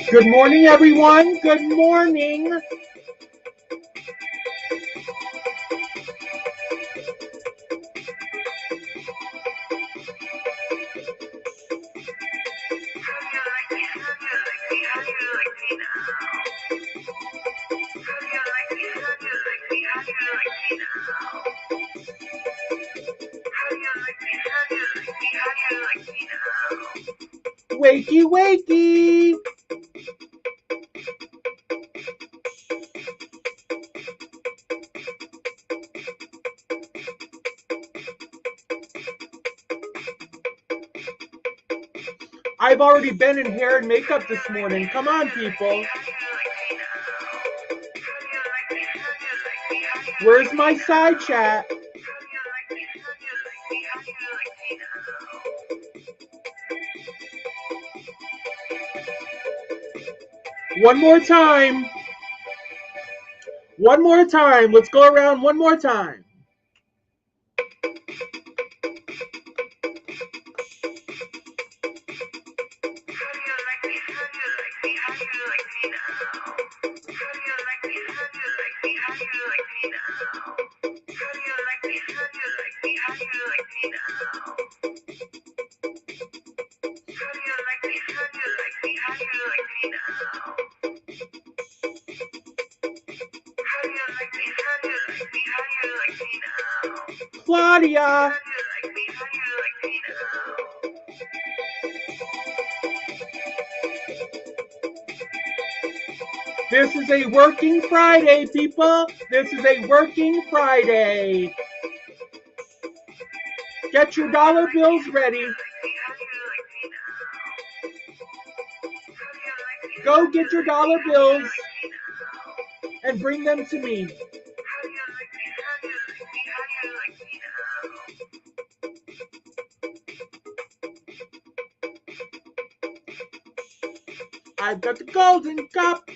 Good morning, everyone. Good morning. Wakey, wakey. I've already been in hair and makeup this morning. Come on, people. Where's my side chat? One more time. One more time. Let's go around one more time. Claudia. This is a working Friday, people. This is a working Friday. Get your dollar bills ready. Go get your dollar bills and bring them to me. I've got the golden cup.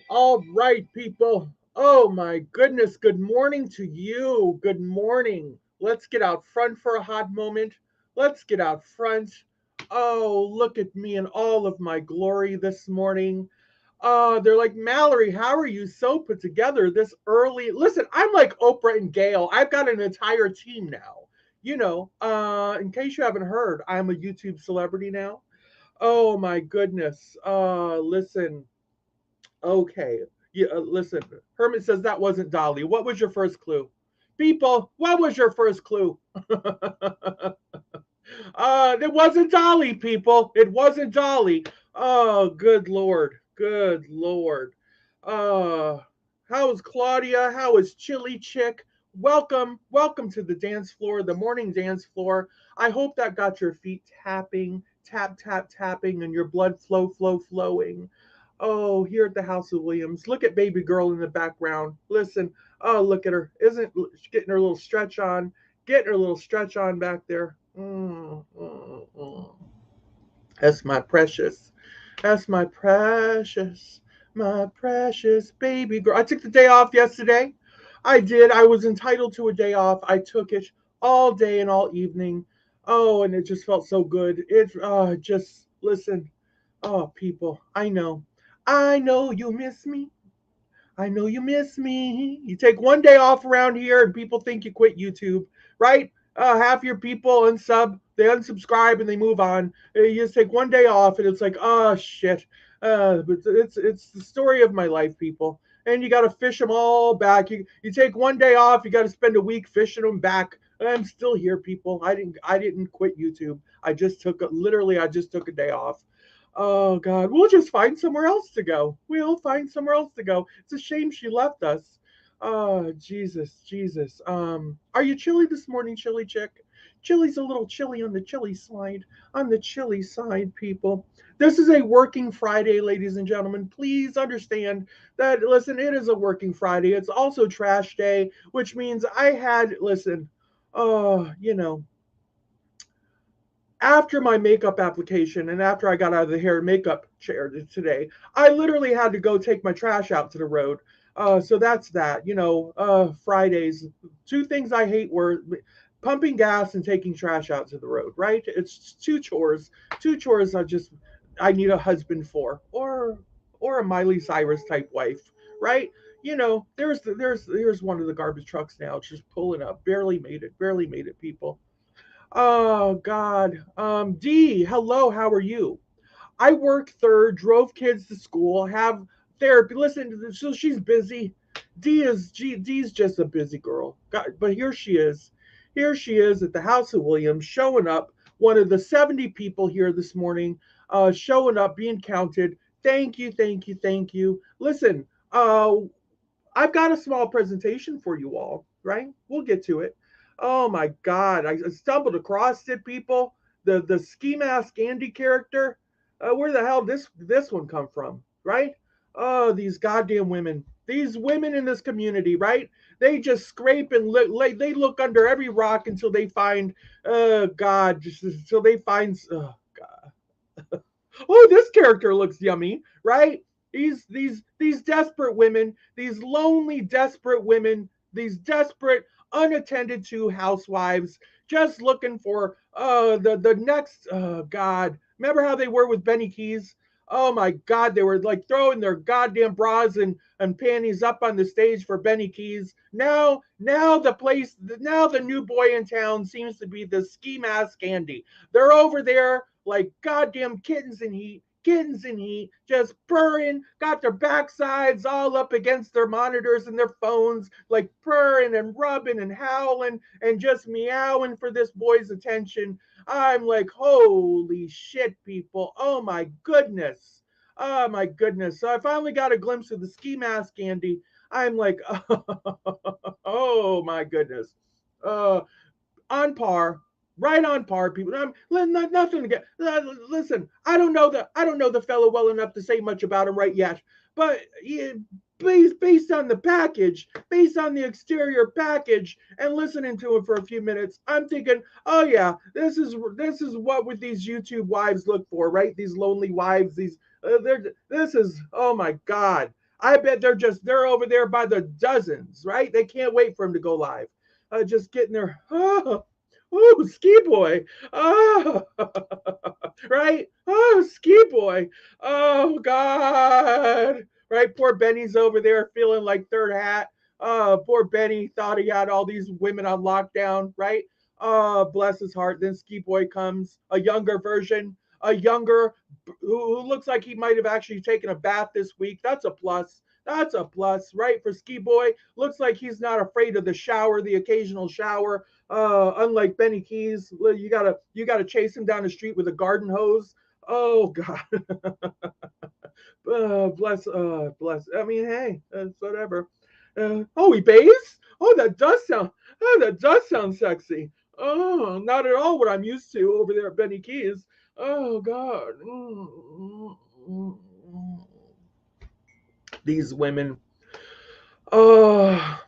All right, people. Oh my goodness. Good morning to you. Good morning. Let's get out front for a hot moment. Let's get out front. Oh, look at me in all of my glory this morning. They're like, Mallory, how are you so put together this early? Listen, I'm like Oprah and Gail. I've got an entire team now. In case you haven't heard, I'm a YouTube celebrity now. Oh my goodness. Listen. Okay. Yeah, listen. Hermit says that wasn't Dolly. What was your first clue? People, what was your first clue? It wasn't Dolly, people. It wasn't Dolly. Oh, good Lord. Good Lord. How is Claudia? How is Chili Chick? Welcome. Welcome to the dance floor, the morning dance floor. I hope that got your feet tapping, tap, tap, tapping, and your blood flowing. Oh, here at the House of Williams. Look at baby girl in the background. Listen. Oh, look at her. Isn't she getting her little stretch on? Getting her little stretch on back there. That's my precious. That's my precious baby girl. I took the day off yesterday. I did. I was entitled to a day off. I took it all day and all evening. Oh, and it just felt so good. It just listen. Oh, people, I know you miss me. I know you miss me. You take one day off around here and people think you quit YouTube, right? Half your people unsub, they unsubscribe and they move on. You just take one day off and it's like, oh shit. But it's the story of my life, people. And you got to fish them all back. You take one day off, you got to spend a week fishing them back. I'm still here, people. I didn't quit YouTube. I just took a day off. Oh God, we'll just find somewhere else to go. We'll find somewhere else to go. It's a shame she left us. Oh Jesus, Jesus. Are you chilly this morning, chilly chick? Chilly's a little chilly on the chilly side. On the chilly side, people. This is a working Friday, ladies and gentlemen. Please understand that. Listen, it is a working Friday. It's also trash day, which means I had listen. You know, after my makeup application and after I got out of the hair and makeup chair today, I literally had to go take my trash out to the road. So that's that. Fridays. Two things I hate were pumping gas and taking trash out to the road. Right? It's two chores. Two chores. I need a husband for, or a Miley Cyrus type wife. Right? There's one of the garbage trucks now, just pulling up. Barely made it. Barely made it. People. Oh God. Dee, hello, how are you? I work third, drove kids to school, have therapy. Listen, so she's busy. Dee's just a busy girl. God, but here she is. Here she is at the House of Williams, showing up. One of the 70 people here this morning, showing up, being counted. Thank you, thank you, thank you. Listen, I've got a small presentation for you all, right? We'll get to it. Oh my God, I stumbled across it, people. The Skimask Andy character. Where the hell this one come from, right? Oh, these goddamn women. These women in this community, right? They just scrape and look. They look under every rock until they find, God, just until they find. Oh God. Oh, this character looks yummy, right? These desperate women, these lonely, desperate women, these desperate, unattended to housewives, just looking for the next God. Remember how they were with Benny Keys? Oh my God, they were like throwing their goddamn bras and panties up on the stage for Benny Keys. Now the new boy in town seems to be the ski mask Andy. They're over there like goddamn kittens in heat, just purring, got their backsides all up against their monitors and their phones, like purring and rubbing and howling and just meowing for this boy's attention. I'm like, holy shit, people. Oh my goodness. Oh my goodness. So I finally got a glimpse of the ski mask, Andy. I'm like, oh my goodness. Uh, on par, right on par. People, nothing to get. Listen, I don't know the fellow well enough to say much about him right yet, but yeah, based on the package, based on the exterior package, and listening to him for a few minutes, I'm thinking, oh yeah, this is what with these YouTube wives look for, right? These lonely wives, this is oh my god. I bet they're over there by the dozens, right? They can't wait for him to go live. Just getting their ski boy. Oh, right. Oh, ski boy. Oh God. Right. Poor Benny's over there feeling like third hat. Poor Benny thought he had all these women on lockdown. Right. Bless his heart. Then ski boy comes, a younger version, a younger who looks like he might have actually taken a bath this week. That's a plus. That's a plus, right? For Ski Boy. Looks like he's not afraid of the shower, the occasional shower. Unlike Benny Keys, you gotta chase him down the street with a garden hose. Oh God. Bless. I mean, hey, it's whatever. Oh, he bathes. Oh, that does sound sexy. Oh, not at all what I'm used to over there at Benny Keys. Oh God. These women. Oh,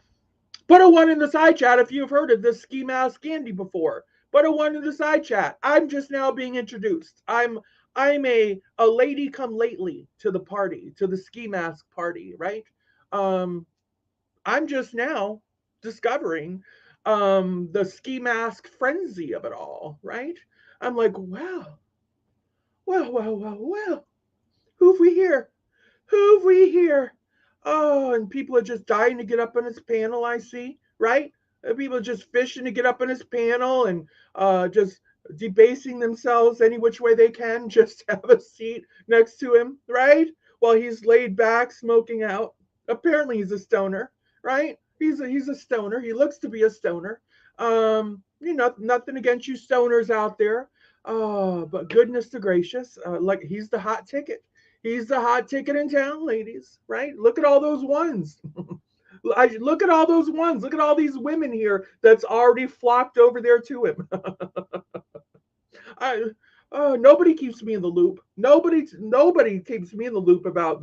put a one in the side chat if you've heard of this ski mask candy before. Put a one in the side chat. I'm just now being introduced. I'm a lady come lately to the party, to the ski mask party, right? Um, I'm just now discovering the ski mask frenzy of it all, right? I'm like, Well. Who've we here? Who've we here? Oh, and people are just dying to get up on his panel, I see, right? People are just fishing to get up on his panel and just debasing themselves any which way they can just to have a seat next to him, right? While he's laid back smoking out. Apparently he's a stoner, right? He's a stoner. He looks to be a stoner. Nothing against you stoners out there. But goodness to gracious, like he's the hot ticket. He's the hot ticket in town, ladies, right? Look at all those ones. Look at all those ones. Look at all these women here that's already flocked over there to him. I, nobody keeps me in the loop. Nobody keeps me in the loop about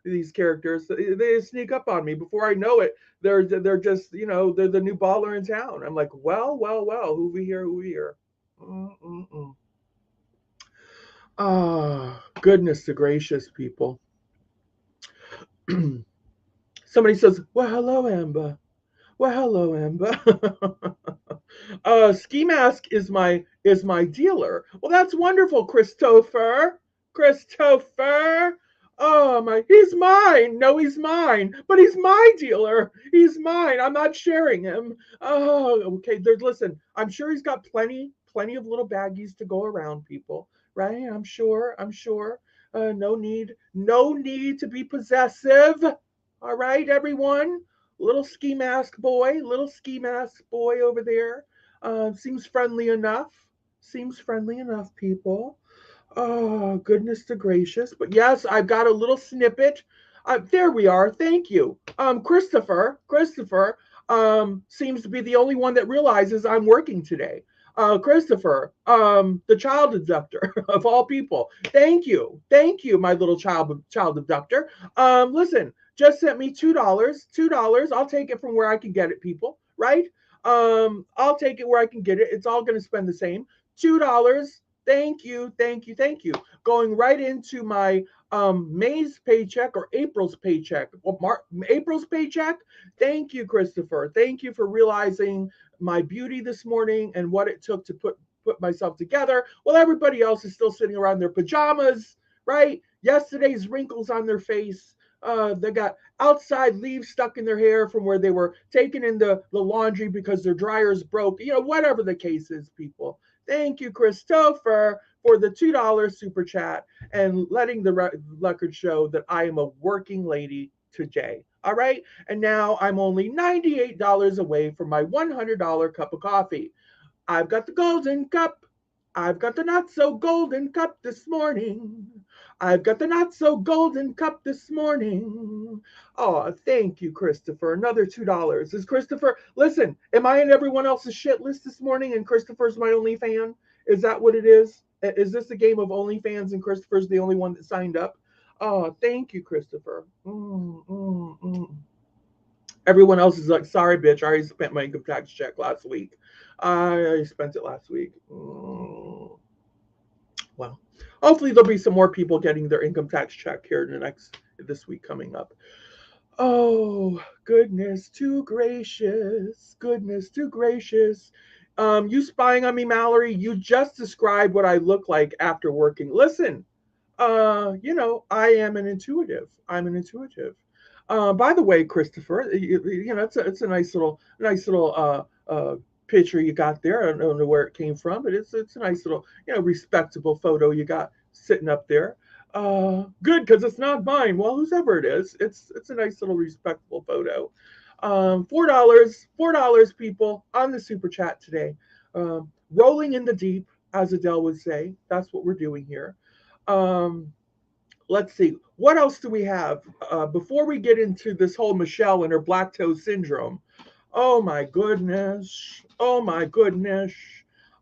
these characters. They sneak up on me before I know it. They're just they're the new baller in town. I'm like, well. Who we here? Who we here? Mm-mm-mm. Ah, goodness to gracious people. Somebody says, "Well, hello, Amber. Well, hello, Amber." Skimask is my dealer. Well, that's wonderful, Christopher. Christopher. Oh my, he's mine. No, he's mine. But he's my dealer. He's mine. I'm not sharing him. Oh, okay. Listen. I'm sure he's got plenty of little baggies to go around, people. Right? I'm sure. I'm sure. No need to be possessive. All right, everyone. Little ski mask boy over there. Seems friendly enough. Seems friendly enough, people. Oh, goodness to gracious. But yes, I've got a little snippet. There we are. Thank you. Christopher seems to be the only one that realizes I'm working today. Christopher, the child abductor of all people. Thank you, my little child abductor. Listen, just sent me $2. I'll take it from where I can get it, people. Right? I'll take it where I can get it. It's all going to spend the same. $2. Thank you. Going right into my May's paycheck or April's paycheck. Well, April's paycheck. Thank you, Christopher. Thank you for realizing my beauty this morning and what it took to put myself together. Well, everybody else is still sitting around their pajamas, right? Yesterday's wrinkles on their face. They got outside leaves stuck in their hair from where they were taken in the laundry because their dryers broke. Whatever the case is, people. Thank you, Christopher, for the $2 super chat and letting the record show that I am a working lady today. All right. And now I'm only $98 away from my $100 cup of coffee. I've got the golden cup. I've got the not so golden cup this morning. I've got the not so golden cup this morning. Oh, thank you, Christopher. Another $2. Is Christopher, listen, am I in everyone else's shit list this morning and Christopher's my only fan? Is that what it is? Is this a game of OnlyFans and Christopher's the only one that signed up? Oh, thank you, Christopher. Everyone else is like, sorry, bitch, I already spent my income tax check last week. I already spent it last week. Well, hopefully there'll be some more people getting their income tax check here in this week coming up. Oh, goodness too gracious. Goodness too gracious. You spying on me, Mallory? You just described what I look like after working. Listen, I am an intuitive. I'm an intuitive. By the way, Christopher, it's a nice little picture you got there. I don't know where it came from, but it's a nice little respectable photo you got sitting up there. Good because it's not mine. Well, whoever it is, it's a nice little respectable photo. $4, people on the super chat today. Rolling in the deep, as Adele would say. That's what we're doing here. Let's see. What else do we have before we get into this whole Michelle and her black toe syndrome? Oh my goodness. Oh my goodness.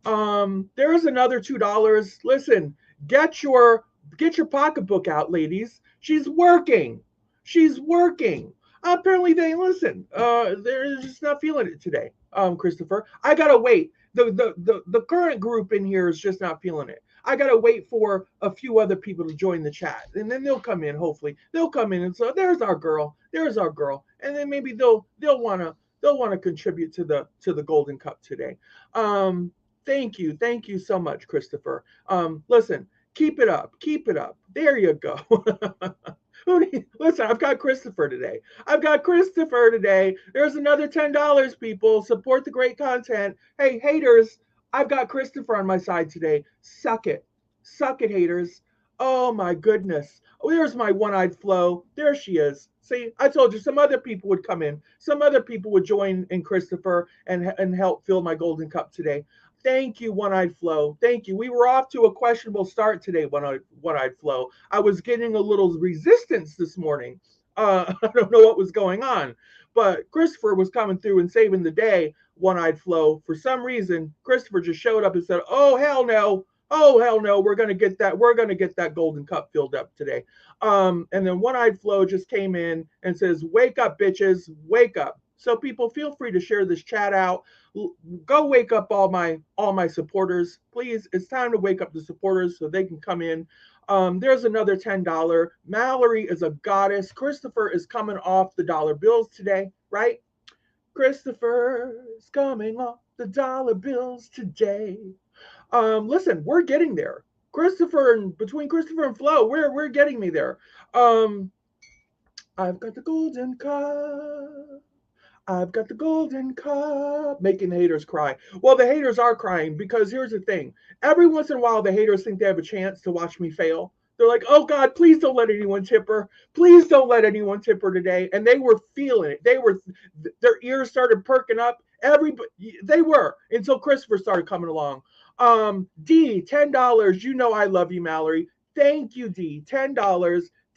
There is another $2. Listen, get your pocketbook out, ladies. She's working. She's working. Apparently they listen. They're just not feeling it today. Christopher. I gotta wait. The current group in here is just not feeling it. I gotta wait for a few other people to join the chat, and then they'll come in. Hopefully, they'll come in, and so there's our girl. There's our girl, and then maybe they'll want to contribute to the Golden Cup today. Thank you so much, Christopher. Listen, Keep it up. Keep it up. There you go. Listen, I've got Christopher today. I've got Christopher today. There's another $10, people. Support the great content. Hey, haters, I've got Christopher on my side today. Suck it. Suck it, haters. Oh my goodness. Oh, there's my one-eyed Flo. There she is. See, I told you some other people would come in. Some other people would join in Christopher and help fill my golden cup today. Thank you, One-Eyed Flo. Thank you. We were off to a questionable start today, One-Eyed Flo. I was getting a little resistance this morning. I don't know what was going on, but Christopher was coming through and saving the day. One-Eyed Flo. For some reason, Christopher just showed up and said, "Oh hell no! Oh hell no! We're gonna get that. We're gonna get that golden cup filled up today." And then One-Eyed Flo just came in and says, "Wake up, bitches! Wake up!" So people, feel free to share this chat out. Go wake up all my supporters, please. It's time to wake up the supporters so they can come in. There's another $10. Mallory is a goddess. Christopher is coming off the dollar bills today, right? Christopher is coming off the dollar bills today. Listen, we're getting there. Christopher and between Christopher and Flo, we're getting me there. Um, I've got the golden cup. I've got the golden cup, making the haters cry. Well, the haters are crying because here's the thing. Every once in a while, the haters think they have a chance to watch me fail. They're like, oh God, please don't let anyone tip her. Please don't let anyone tip her today. And they were feeling it. Their ears started perking up. They were until Christopher started coming along. D, $10. You know I love you, Mallory. Thank you, D. $10.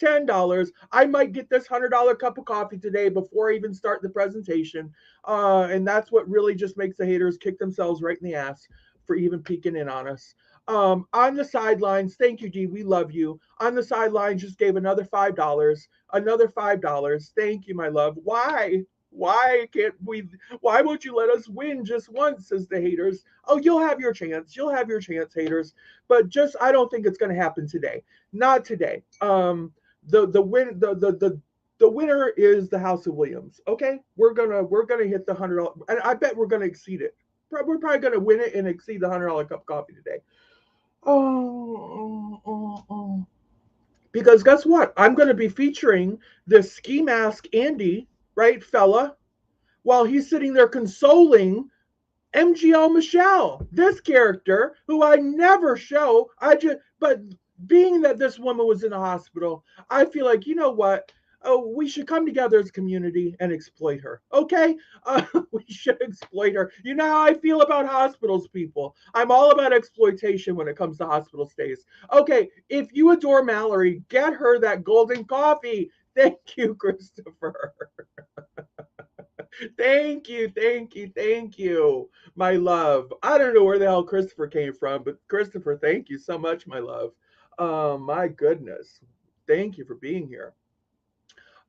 $10. I might get this $100 cup of coffee today before I even start the presentation. And that's what really just makes the haters kick themselves right in the ass for even peeking in on us. On the sidelines, thank you, G. We love you. On the sidelines, just gave another $5. Another $5. Thank you, my love. Why? Why can't we? Why won't you let us win just once? Says the haters. Oh, you'll have your chance. You'll have your chance, haters. But just I don't think it's going to happen today. Not today. The winner is the House of Williams. Okay, we're gonna hit the $100, and I bet we're gonna exceed it. We're probably gonna win it and exceed the $100 cup of coffee today. Oh. Because guess what? I'm gonna be featuring this ski mask Andy, right, fella, while he's sitting there consoling Mglmichelle, this character who I never show. But being that this woman was in the hospital, I feel like, you know what? Oh, we should come together as a community and exploit her. Okay? We should exploit her. You know how I feel about hospitals, people. I'm all about exploitation when it comes to hospital stays. Okay, if you adore Mallory, get her that golden coffee. Thank you, Christopher. Thank you, my love. I don't know where the hell Christopher came from, but Christopher, thank you so much, my love. My goodness. Thank you for being here.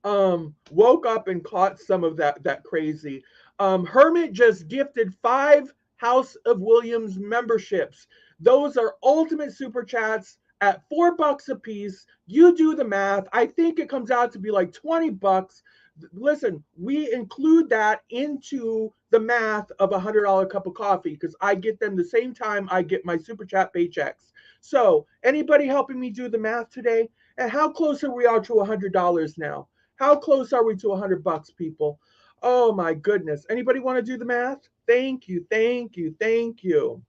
Woke up and caught some of that crazy. Hermit just gifted 5 House of Williams memberships. Those are ultimate super chats at $4 a piece. You do the math. I think it comes out to be like $20. Listen, we include that into the math of $100 cup of coffee because I get them the same time I get my super chat paychecks. So, anybody helping me do the math today? And how close are we to $100 now? How close are we to $100, people? Oh my goodness. Anybody want to do the math? Thank you, thank you, thank you.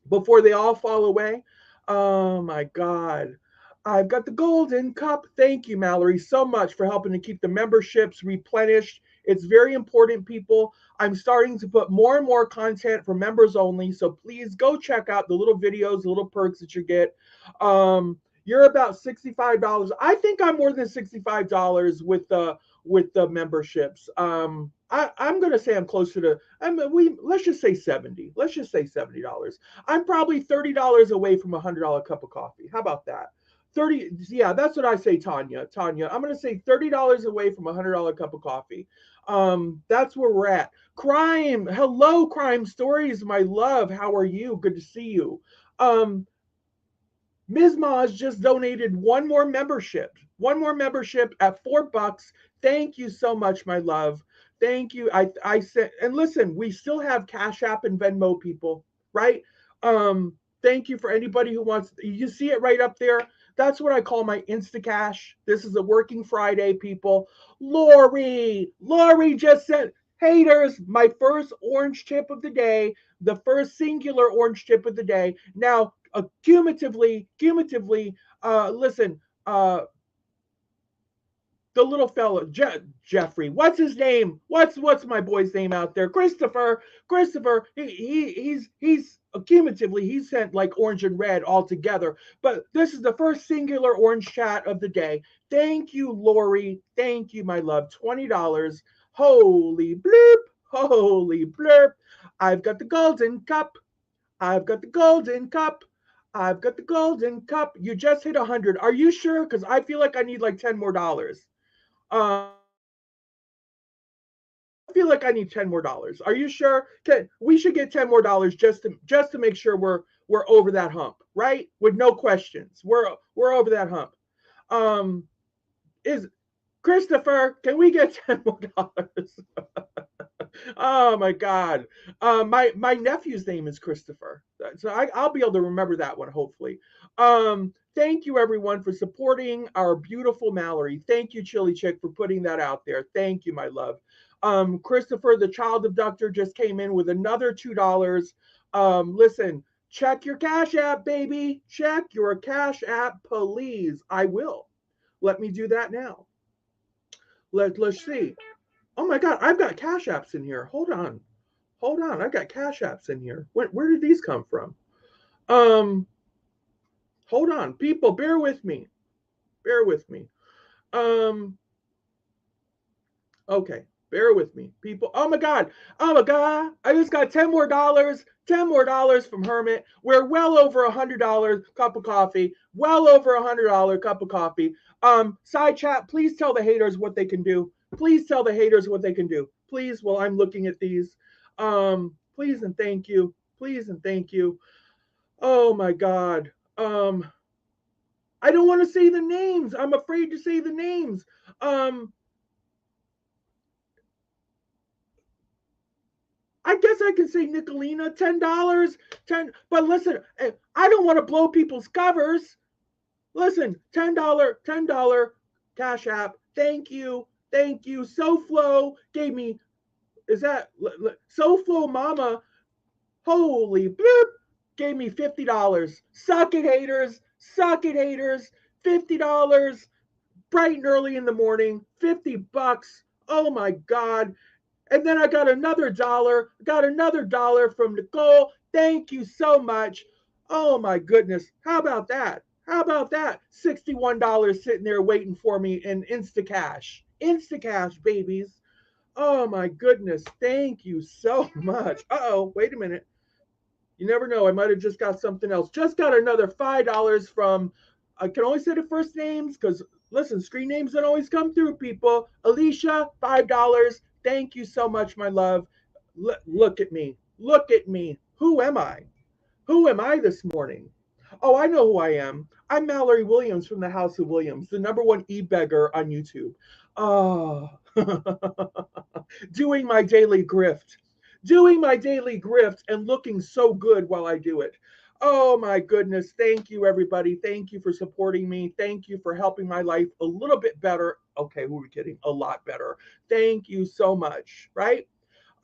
Before they all fall away. Oh my God. I've got the golden cup. Thank you, Mallory, so much for helping to keep the memberships replenished. It's very important, people. I'm starting to put more and more content for members only. So please go check out the little videos, the little perks that you get. You're about $65. I think I'm more than $65 with the memberships. I'm gonna say I'm closer to let's just say 70. Let's just say $70. I'm probably $30 away from a $100 cup of coffee. How about that? 30, yeah, that's what I say, Tanya. I'm gonna say $30 away from a $100 cup of coffee. That's where we're at. Crime, hello, Crime Stories, my love. How are you? Good to see you. Ms. Maz just donated one more membership at $4. Thank you so much, my love. Thank you. I said, and listen, we still have Cash App and Venmo, people, right? Thank you for anybody who wants. You see it right up there. That's what I call my Instacash. This is a working Friday, people. Lori just said, haters, my first orange tip of the day, the first singular orange tip of the day. Now, cumulatively, listen, the little fella, Jeffrey. What's his name? What's my boy's name out there? Christopher. Christopher. He's cumulatively he's sent like orange and red all together. But this is the first singular orange chat of the day. Thank you, Lori. Thank you, my love. $20. Holy bloop. Holy blurp. I've got the golden cup. I've got the golden cup. I've got the golden cup. You just hit 100. Are you sure? Because I feel like I need like 10 more dollars. I feel like I need 10 more dollars. Are you sure? We should get 10 more dollars just to make sure we're over that hump, right? With no questions. We're over that hump. Um is Christopher, can we get 10 more dollars? Oh my God. My nephew's name is Christopher. So I'll be able to remember that one, hopefully. Thank you everyone for supporting our beautiful Mallory. Thank you, Chili Chick, for putting that out there. Thank you, my love. Christopher, the child abductor, just came in with another $2. Listen, check your Cash App, baby. Check your Cash App, please. I will. Let me do that now. Let's see. Oh my God, I've got Cash Apps in here. Hold on. Hold on. I've got Cash Apps in here. Where did these come from? Um, Hold on. People, bear with me. Bear with me. Um, okay. Bear with me. People. Oh my God. Oh my God. I just got 10 more dollars. 10 more dollars from Hermit. We're well over $100 cup of coffee. Well over $100 cup of coffee. Side chat, please tell the haters what they can do. Please tell the haters what they can do. Please, while I'm looking at these. Please and thank you. Please and thank you. Oh my God. I don't want to say the names. I'm afraid to say the names. Um, I guess I can say Nicolina, $10, 10. But listen, I don't want to blow people's covers. Listen, $10 Cash App. Thank you, thank you. SoFlo gave me. Is that SoFlo Mama? Holy bloop! Gave me $50. Suck it, haters. Suck it, haters. $50 bright and early in the morning. $50. Oh my God. And then I got another dollar. Got another dollar from Nicole. Thank you so much. Oh my goodness. How about that? How about that? $61 sitting there waiting for me in Instacash. Instacash, babies. Oh my goodness. Thank you so much. Uh-oh. Wait a minute. You never know. I might have just got something else. Just got another $5 from, I can only say the first names because, listen, screen names don't always come through, people. Alicia, $5. Thank you so much, my love. Look at me. Look at me. Who am I? Who am I this morning? Oh, I know who I am. I'm Mallory Williams from the House of Williams, the number one e-beggar on YouTube. Oh, doing my daily grift. Doing my daily grift and looking so good while I do it. Oh my goodness. Thank you, everybody. Thank you for supporting me. Thank you for helping my life a little bit better. Okay, who are we kidding? A lot better. Thank you so much, right?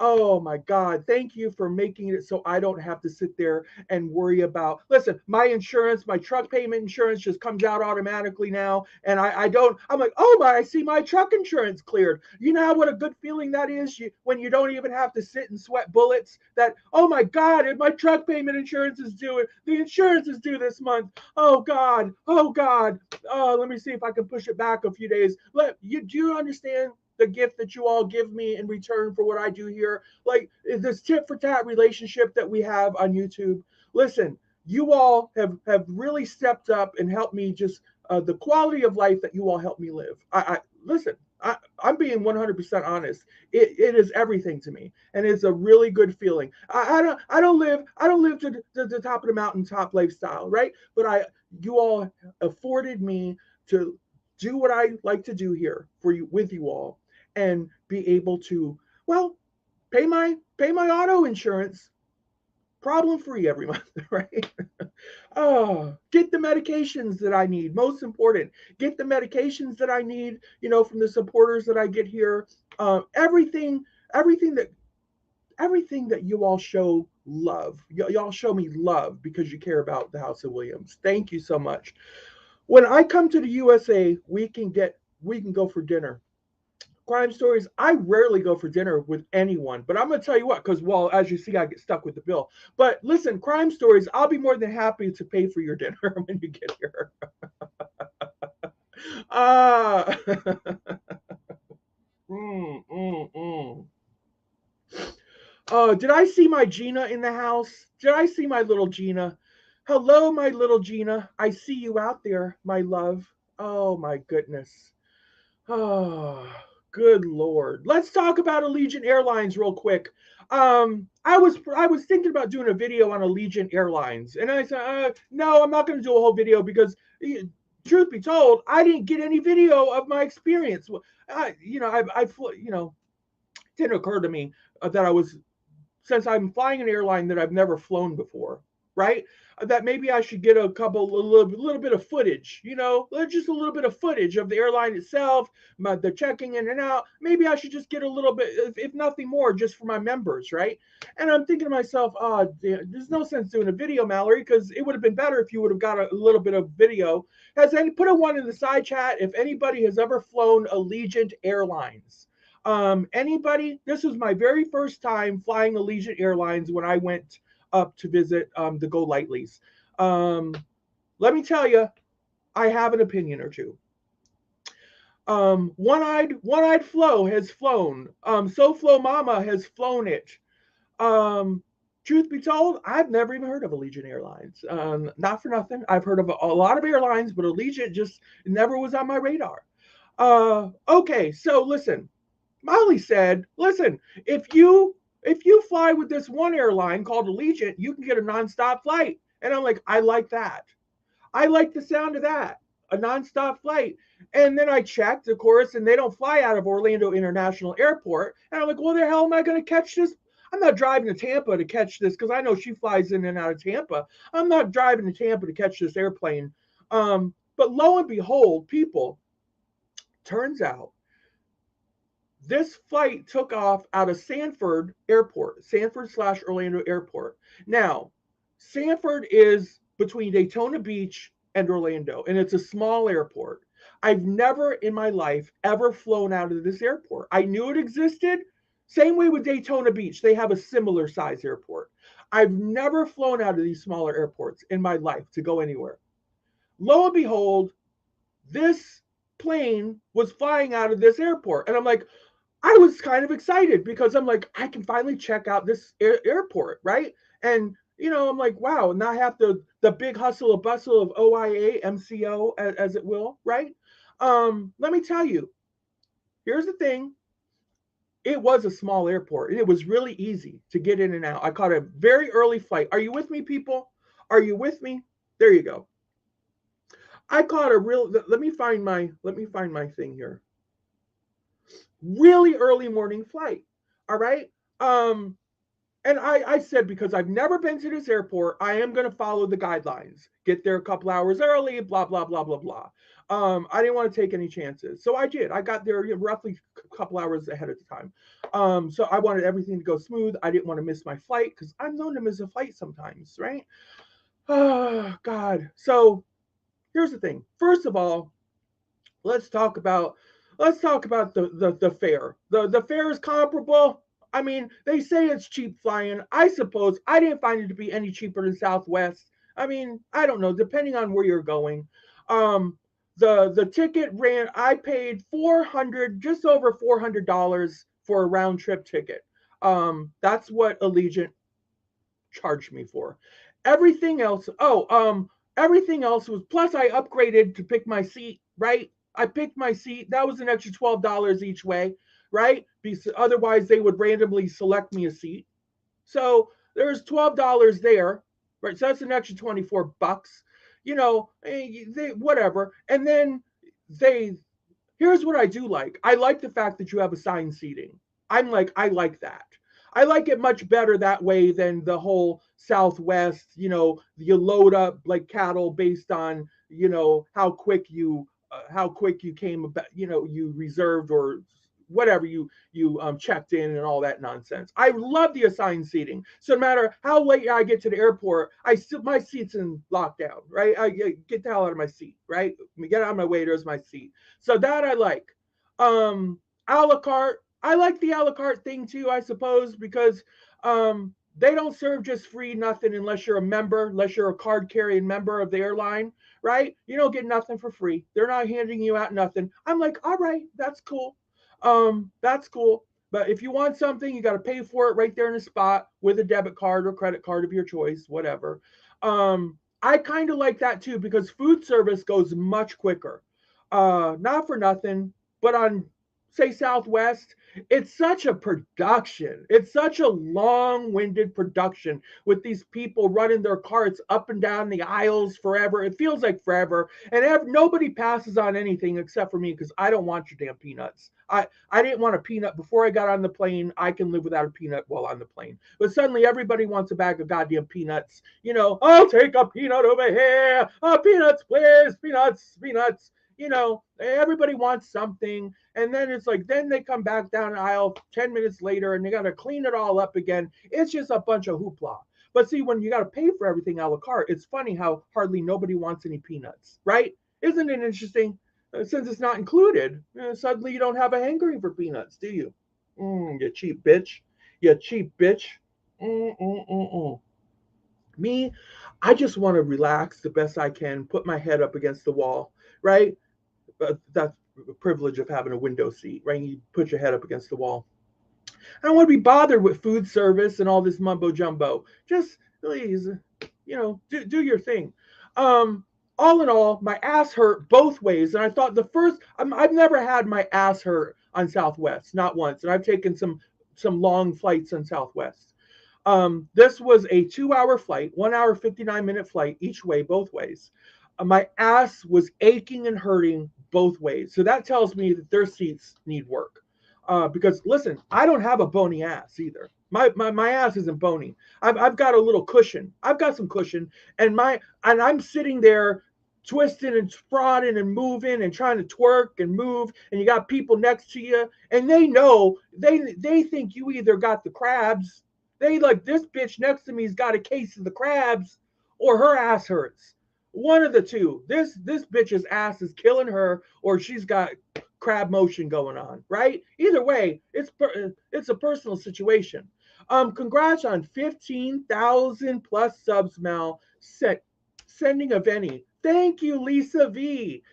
Oh my God. Thank you for making it so I don't have to sit there and worry about. Listen, my insurance, my truck payment insurance just comes out automatically now. And I don't, I'm like, oh my, I see my truck insurance cleared. You know what a good feeling that is when you don't even have to sit and sweat bullets that, oh my God, if my truck payment insurance is due, the insurance is due this month. Oh God, oh God. Oh, let me see if I can push it back a few days. Do you understand the gift that you all give me in return for what I do here? Like this tit for tat relationship that we have on YouTube. Listen, you all have really stepped up and helped me just the quality of life that you all help me live. I listen. I'm being 100% honest. It is everything to me, and it's a really good feeling. I don't live to the top of the mountaintop lifestyle, right? But you all afforded me to do what I like to do here for you with you all, and be able to, well, pay my auto insurance, problem free every month, right? Oh, get the medications that I need. Most important, get the medications that I need. From the supporters that I get here. Everything, everything that everything that you all show love. Y'all show me love because you care about the House of Williams. Thank you so much. When I come to the USA, we can go for dinner. Crime stories. I rarely go for dinner with anyone, but I'm gonna tell you what, because well, as you see, I get stuck with the bill. But listen, crime stories. I'll be more than happy to pay for your dinner when you get here. Ah, mm, mm, mm. Oh, did I see my Gina in the house? Did I see my little Gina? Hello, my little Gina. I see you out there, my love. Oh my goodness. Oh, good lord. Let's talk about Allegiant Airlines real quick. I was thinking about doing a video on Allegiant Airlines, and I said, no, I'm not going to do a whole video because, truth be told, I didn't get any video of my experience. It didn't occur to me that I was since I'm flying an airline that I've never flown before, right? That maybe I should get a little bit of footage, just a little bit of footage of the airline itself, the checking in and out. Maybe I should just get a little bit, if nothing more, just for my members, right? And I'm thinking to myself, oh, there's no sense doing a video, Mallory, because it would have been better if you would have got a little bit of video. Put a one in the side chat if anybody has ever flown Allegiant Airlines. Anybody? This was my very first time flying Allegiant Airlines when I went up to visit the Go Lightleys. Let me tell you, I have an opinion or two. One-eyed Flo has flown. So Flo Mama has flown it. Truth be told, I've never even heard of Allegiant Airlines. Not for nothing. I've heard of a lot of airlines, but Allegiant just never was on my radar. Okay, so listen. Molly said, listen, if you fly with this one airline called Allegiant, you can get a nonstop flight. And I'm like, I like that. I like the sound of that. A nonstop flight. And then I checked, of course, and they don't fly out of Orlando International Airport. And I'm like, well, the hell am I going to catch this? I'm not driving to Tampa to catch this because I know she flies in and out of Tampa. I'm not driving to Tampa to catch this airplane. But lo and behold, people, turns out this flight took off out of Sanford Airport, Sanford/Orlando Airport. Now, Sanford is between Daytona Beach and Orlando, and it's a small airport. I've never in my life ever flown out of this airport. I knew it existed. Same way with Daytona Beach, they have a similar size airport. I've never flown out of these smaller airports in my life to go anywhere. Lo and behold, this plane was flying out of this airport. And I'm like, I was kind of excited because I'm like, I can finally check out this airport, right? And I'm like, wow, not have the big hustle and bustle of OIA, MCO, as it will, right? Let me tell you, here's the thing. It was a small airport, and it was really easy to get in and out. I caught a very early flight. Are you with me, people? Are you with me? There you go. I caught a real. Let me find my thing here. Really early morning flight. All right. And I said, because I've never been to this airport, I am going to follow the guidelines. Get there a couple hours early, blah, blah, blah, blah, blah. I didn't want to take any chances. So I did. I got there roughly a couple hours ahead of the time. So I wanted everything to go smooth. I didn't want to miss my flight because I'm known to miss a flight sometimes, right? Oh, God. So here's the thing. First of all, let's talk about the fare. The fare is comparable. I mean, they say it's cheap flying. I suppose I didn't find it to be any cheaper than Southwest. I mean, I don't know, depending on where you're going. The ticket ran. I paid just over $400 for a round trip ticket. That's what Allegiant charged me for. Everything else. Everything else was. Plus, I upgraded to pick my seat. Right. I picked my seat. That was an extra $12 each way, right? Because otherwise, they would randomly select me a seat. So there's $12 there, right? So that's an extra $24. Whatever. And then here's what I do like. I like the fact that you have assigned seating. I like that. I like it much better that way than the whole Southwest. You load up like cattle based on how quick you came about. You reserved or whatever you checked in and all that nonsense. I love the assigned seating. So no matter how late I get to the airport, I still my seat's in lockdown, right? I get the hell out of my seat, right? Get out of my way. There's my seat. So that I like. A la carte. I like the a la carte thing too, I suppose, because they don't serve just free nothing unless you're a member, unless you're a card carrying member of the airline, right? You don't get nothing for free. They're not handing you out nothing. I'm like, all right, that's cool. That's cool. But if you want something, you got to pay for it right there in the spot with a debit card or credit card of your choice, whatever. I kind of like that too because food service goes much quicker. Not for nothing, but on say Southwest, it's such a production. It's such a long-winded production with these people running their carts up and down the aisles forever. It feels like forever, and nobody passes on anything except for me because I don't want your damn peanuts. I didn't want a peanut before I got on the plane. I can live without a peanut while on the plane. But suddenly everybody wants a bag of goddamn peanuts. I'll take a peanut over here. Oh, peanuts, please. Peanuts, peanuts. Everybody wants something. And then it's like, then they come back down the aisle 10 minutes later and they got to clean it all up again. It's just a bunch of hoopla. But see, when you got to pay for everything a la carte, it's funny how hardly nobody wants any peanuts, right? Isn't it interesting? Since it's not included, suddenly you don't have a hankering for peanuts, do you? You cheap bitch. You cheap bitch. Mm-mm-mm-mm. Me, I just want to relax the best I can, put my head up against the wall, right? That's the privilege of having a window seat, right? You put your head up against the wall. I don't want to be bothered with food service and all this mumbo jumbo. Just please, do your thing. Um, all in all, my ass hurt both ways, and I thought I've never had my ass hurt on Southwest, not once, and I've taken some long flights on Southwest. This was a 2-hour flight, 1 hour 59-minute flight each way, both ways. My ass was aching and hurting both ways, so that tells me that their seats need work. Because listen, I don't have a bony ass either. My ass isn't bony. I've got a little cushion. I've got some cushion, and I'm sitting there twisting and frauding and moving and trying to twerk and move, and you got people next to you, and they think you either got the crabs. They like this bitch next to me's got a case of the crabs, or her ass hurts. One of the two. This bitch's ass is killing her, or she's got crab motion going on, right? Either way, it's a personal situation. Congrats on 15,000 plus subs, Mal. Sending a Venny. Thank you, Lisa V.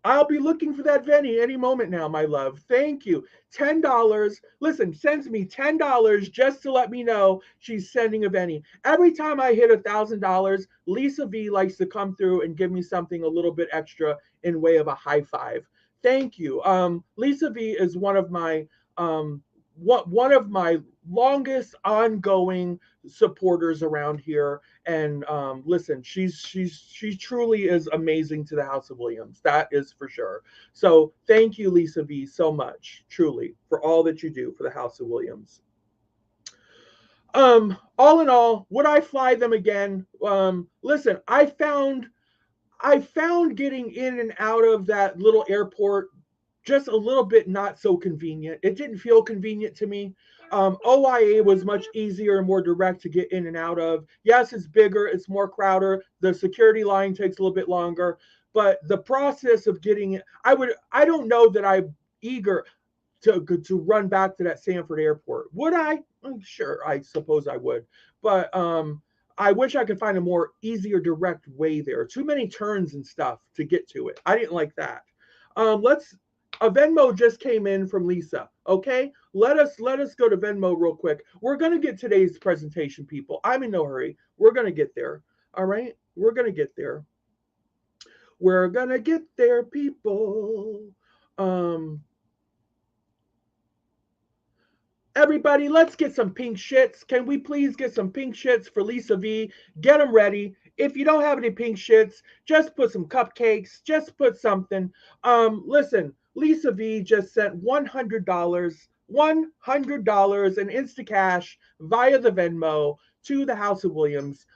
I'll be looking for that Venny any moment now, my love. Thank you. $10. Listen, sends me $10 just to let me know she's sending a Venny. Every time I hit $1,000, Lisa V likes to come through and give me something a little bit extra in way of a high five. Thank you. Lisa V is one of my longest ongoing supporters around here. And listen, she truly is amazing to the House of Williams. That is for sure. So thank you, Lisa V, so much, truly, for all that you do for the House of Williams. All in all, would I fly them again? Listen, I found getting in and out of that little airport just a little bit not so convenient. It didn't feel convenient to me. OIA was much easier and more direct to get in and out of. Yes, it's bigger, it's more crowded. The security line takes a little bit longer, but the process of getting it, I don't know that I'm eager to run back to that Sanford airport. Would I? Sure, I suppose I would. But I wish I could find a more easier direct way there. Too many turns and stuff to get to it. I didn't like that. A Venmo just came in from Lisa. Okay, let us go to Venmo real quick. We're gonna get today's presentation, people. I'm in no hurry. We're gonna get there. All right, we're gonna get there. We're gonna get there, people. Everybody, let's get some pink shits. Can we please get some pink shits for Lisa V? Get them ready. If you don't have any pink shits, just put some cupcakes. Just put something. Listen, Lisa V just sent $100. $100 in Instacash via the Venmo to the House of Williams.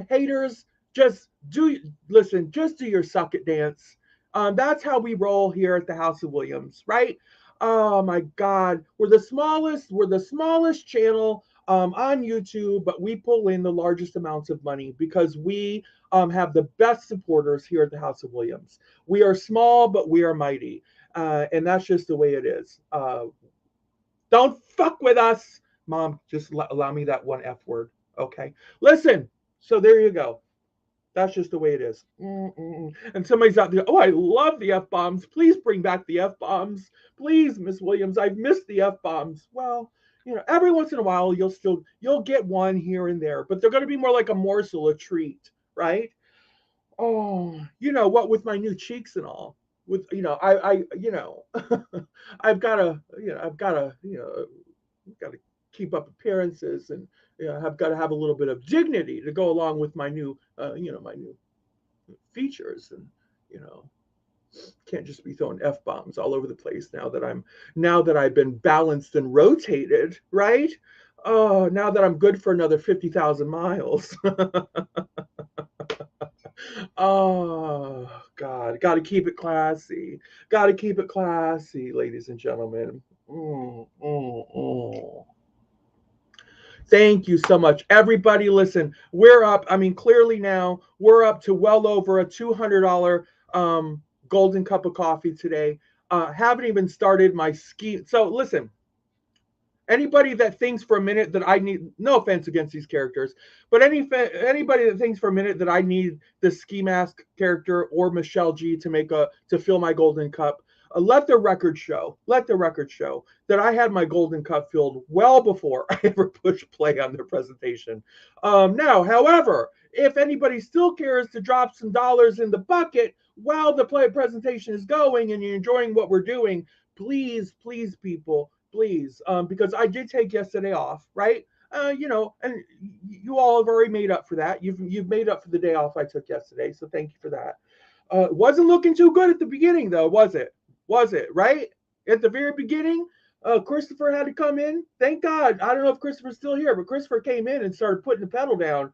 Haters, just just do your suck it dance. That's how we roll here at the House of Williams, right? Oh my God, we're the smallest channel on YouTube, but we pull in the largest amounts of money because we have the best supporters here at the House of Williams. We are small, but we are mighty, and that's just the way it is. Don't fuck with us, Mom. Just allow me that one F word, okay? Listen. So there you go. That's just the way it is. Mm-mm. And somebody's out there, oh, I love the F bombs. Please bring back the F bombs. Please, Miss Williams, I've missed the F bombs. Well, every once in a while you'll get one here and there, but they're going to be more like a morsel, a treat, right? Oh, what with my new cheeks and all. With I've got to, got to keep up appearances and have got to have a little bit of dignity to go along with my new my new features and you know can't just be throwing f bombs all over the place now that I've been balanced and rotated, right? Oh, now that I'm good for another 50,000 miles. Oh God, got to keep it classy. Got to keep it classy, ladies and gentlemen. Mm, mm, mm. Thank you so much. Everybody, listen, we're up. I mean, clearly now we're up to well over a $200 golden cup of coffee today. Haven't even started my ski. So listen, anybody that thinks for a minute that I need, no offense against these characters, but anybody that thinks for a minute that I need the Skimask character or Michelle G to fill my golden cup, let the record show that I had my golden cup filled well before I ever pushed play on their presentation. Now, however, if anybody still cares to drop some dollars in the bucket while the presentation is going and you're enjoying what we're doing, please, please, people, please, because I did take yesterday off, right? And you all have already made up for that. You've made up for the day off I took yesterday, so thank you for that. Wasn't looking too good at the beginning, though, was it? Was it right at the very beginning? Christopher had to come in. Thank God. I don't know if Christopher's still here, but Christopher came in and started putting the pedal down.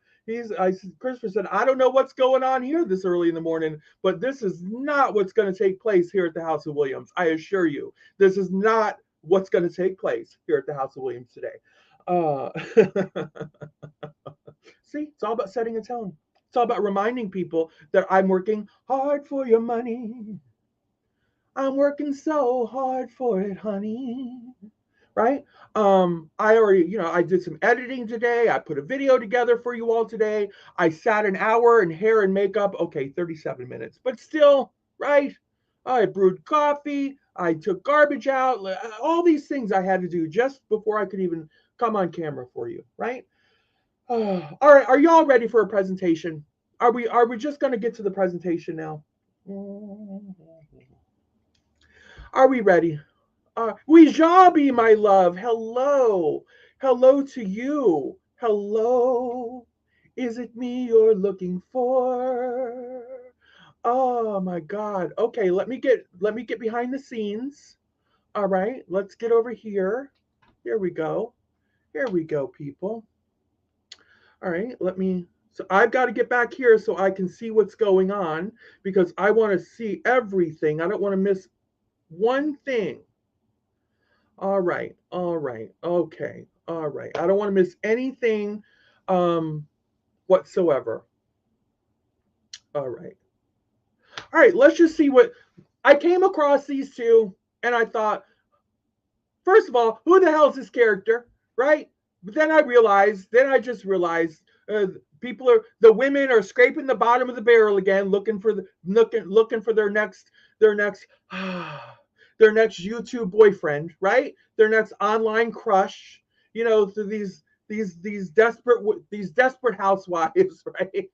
Christopher said, I don't know what's going on here this early in the morning, but this is not what's going to take place here at the House of Williams. I assure you, this is not what's going to take place here at the House of Williams today. See, it's all about setting a tone. It's all about reminding people that I'm working hard for your money. I'm working so hard for it, honey. Right? I already, I did some editing today. I put a video together for you all today. I sat an hour in hair and makeup. Okay, 37 minutes, but still, right? I brewed coffee. I took garbage out. All these things I had to do just before I could even come on camera for you, right? All right, are you all ready for a presentation? Are we just going to get to the presentation now? Are we ready? Wijabi, my love. Hello. Hello to you. Hello. Is it me you're looking for? Oh my God. Okay, let me get behind the scenes. All right, let's get over here. Here we go. Here we go, people. All right, so I've got to get back here so I can see what's going on because I want to see everything. I don't want to miss one thing. All right, okay, all right. I don't want to miss anything whatsoever. All right, let's just see what I came across these two, and I thought, first of all, who the hell is this character, right? But then I just realized the women are scraping the bottom of the barrel again, looking for their next their next YouTube boyfriend, right? Their next online crush. To these desperate housewives, right?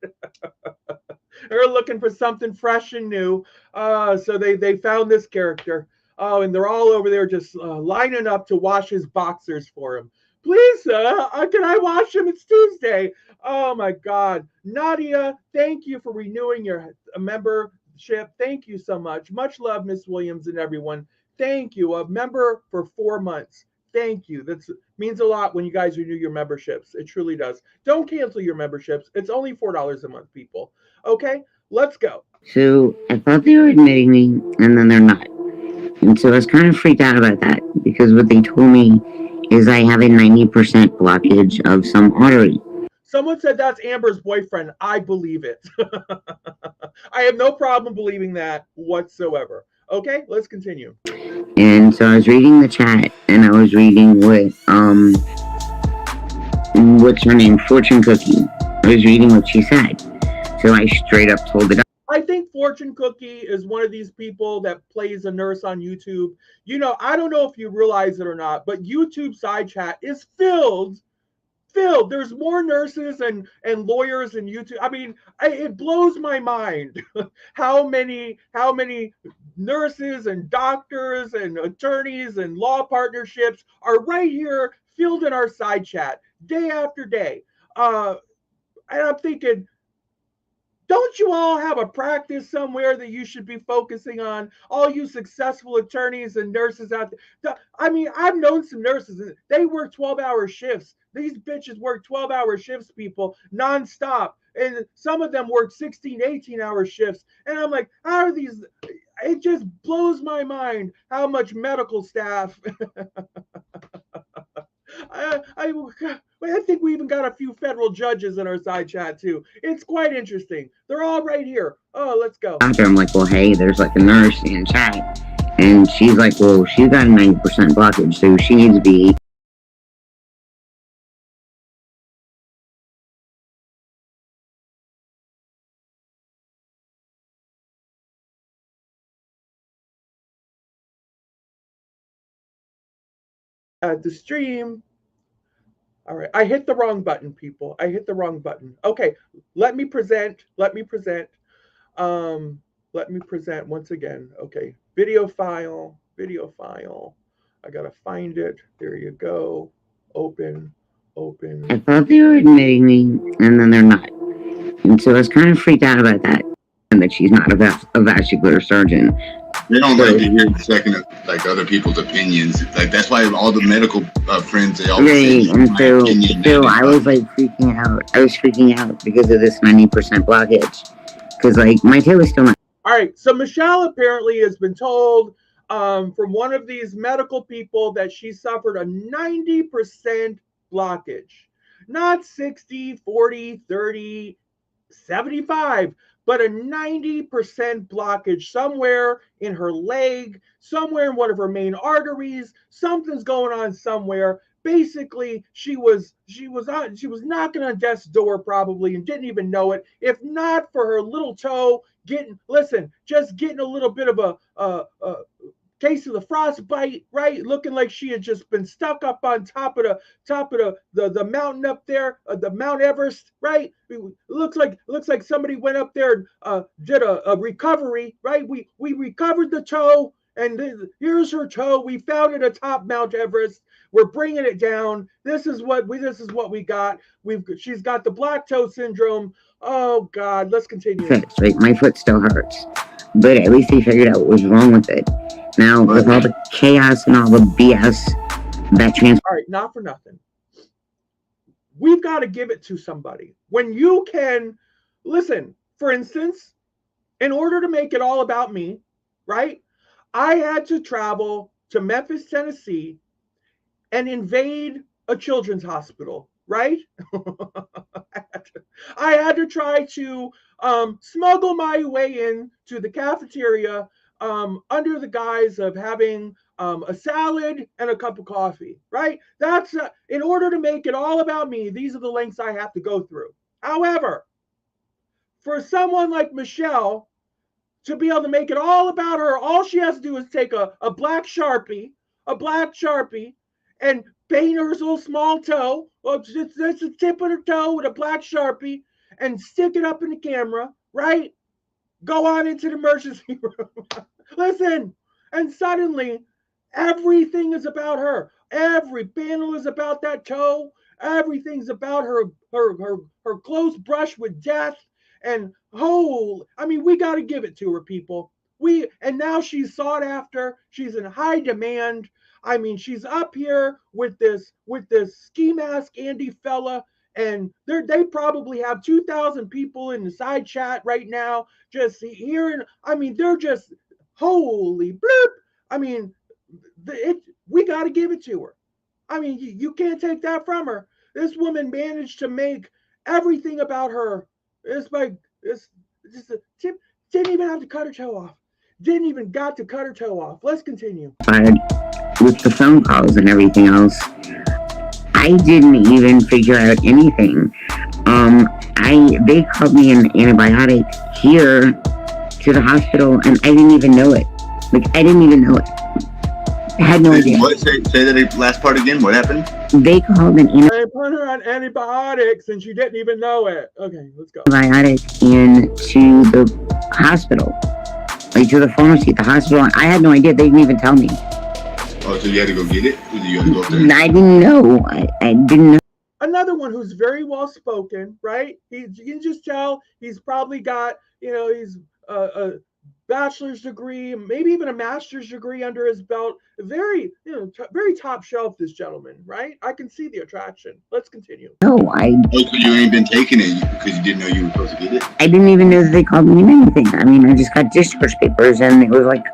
They're looking for something fresh and new. So they found this character. Oh, and they're all over there just lining up to wash his boxers for him. Please, sir, can I wash him? It's Tuesday. Oh my God, Nadia, thank you for renewing your membership. Thank you so much. Much love, Miss Williams and everyone. Thank you. A member for 4 months. Thank you. That means a lot when you guys renew your memberships. It truly does. Don't cancel your memberships. It's only $4 a month, people. Okay, let's go. So I thought they were admitting me, and then they're not. And so I was kind of freaked out about that because what they told me is I have a 90% blockage of some artery. Someone said that's Amber's boyfriend. I believe it. I have no problem believing that whatsoever. Okay, let's continue. And so I was reading the chat, and I was reading what's her name, Fortune Cookie. I was reading what she said. So I straight up told the I think Fortune Cookie is one of these people that plays a nurse on YouTube. I don't know if you realize it or not, but YouTube side chat is filled. There's more nurses and lawyers in YouTube. I mean, it blows my mind how many nurses and doctors and attorneys and law partnerships are right here filled in our side chat day after day. And I'm thinking, don't you all have a practice somewhere that you should be focusing on? All you successful attorneys and nurses out there. I mean, I've known some nurses, they work 12-hour shifts. These bitches work 12-hour shifts, people, nonstop. And some of them work 16, 18-hour shifts. And I'm like, how are these? It just blows my mind how much medical staff I think we even got a few federal judges in our side chat too. It's quite interesting. They're all right here. Oh, let's go. doctor. I'm like, well, hey, there's like a nurse in chat. And she's like, well, she's got a 90% blockage, so she needs to be At the stream. All right. I hit the wrong button, people. I hit the wrong button. Okay. Let me present. Let me present. Um, Let me present once again. Okay. Video file. Video file. I gotta find it. There you go. Open. I Open. thought they were admitting me, and then they're not. And so I was kind of freaked out about that, and that she's not a vascular surgeon. They don't like to hear second, like other people's opinions. Like that's why all the medical friends they always Right, say, and my so, opinion. so I was like freaking out. I was freaking out because of this 90% blockage. Because like my tail is still not. All right. So Michelle apparently has been told from one of these medical people that she suffered a 90% blockage. Not 60, 40, 30, 75, but a 90% blockage somewhere in her leg, somewhere in one of her main arteries. Something's going on somewhere. Basically, she was knocking on death's door probably and didn't even know it. If not for her little toe just getting a little bit of a case of the frostbite, right? Looking like she had just been stuck up on top of the mountain up there, the Mount Everest, right? It looks like somebody went up there and did a recovery, right? We recovered the toe, and here's her toe. We found it atop Mount Everest. We're bringing it down. This is what we got. She's got the black toe syndrome. Oh God, let's continue. Fixed. Like my foot still hurts, but at least they figured out what was wrong with it. Now with all the chaos and all the BS that All right, not for nothing. We've got to give it to somebody. When you can listen, for instance, in order to make it all about me, right? I had to travel to Memphis, Tennessee and invade a children's hospital, right? I had to try to smuggle my way in to the cafeteria under the guise of having a salad and a cup of coffee, right? That's in order to make it all about me. These are the lengths I have to go through. However, for someone like Michelle to be able to make it all about her, all she has to do is take a black sharpie, and paint her little small toe. Well, that's the tip of her toe with a black sharpie, and stick it up in the camera, right? Go on into the emergency room. Listen, and suddenly everything is about her. Every panel is about that toe. Everything's about her close brush with death. And I mean, we got to give it to her, people. And now she's sought after. She's in high demand. I mean, she's up here with this ski mask Andy fella, and they probably have 2,000 people in the side chat right now just hearing. I mean, they're just holy bloop. I mean, we got to give it to her. I mean, you can't take that from her. This woman managed to make everything about her. It's like it's just a tip. Didn't even have to cut her toe off. Didn't even got to cut her toe off. Let's continue. With the phone calls and everything else, I didn't even figure out anything. They called me an antibiotic here to the hospital, and I didn't even know it. Like, I didn't even know it. I had no idea. What? Say that last part again. What happened? They called an They put her on antibiotics, and she didn't even know it. Okay, let's go. Antibiotic into the hospital, like to the pharmacy at the hospital. I had no idea. They didn't even tell me. Oh, so you had to go get it? Or you had to go up there? I didn't know. I didn't know. Another one who's very well spoken, right? You can just tell he's probably got, he's a bachelor's degree, maybe even a master's degree under his belt. Very, very top shelf, this gentleman, right? I can see the attraction. Let's continue. No, Oh, so you ain't been taking it because you didn't know you were supposed to get it? I didn't even know that they called me anything. I mean, I just got discharge papers, and it was like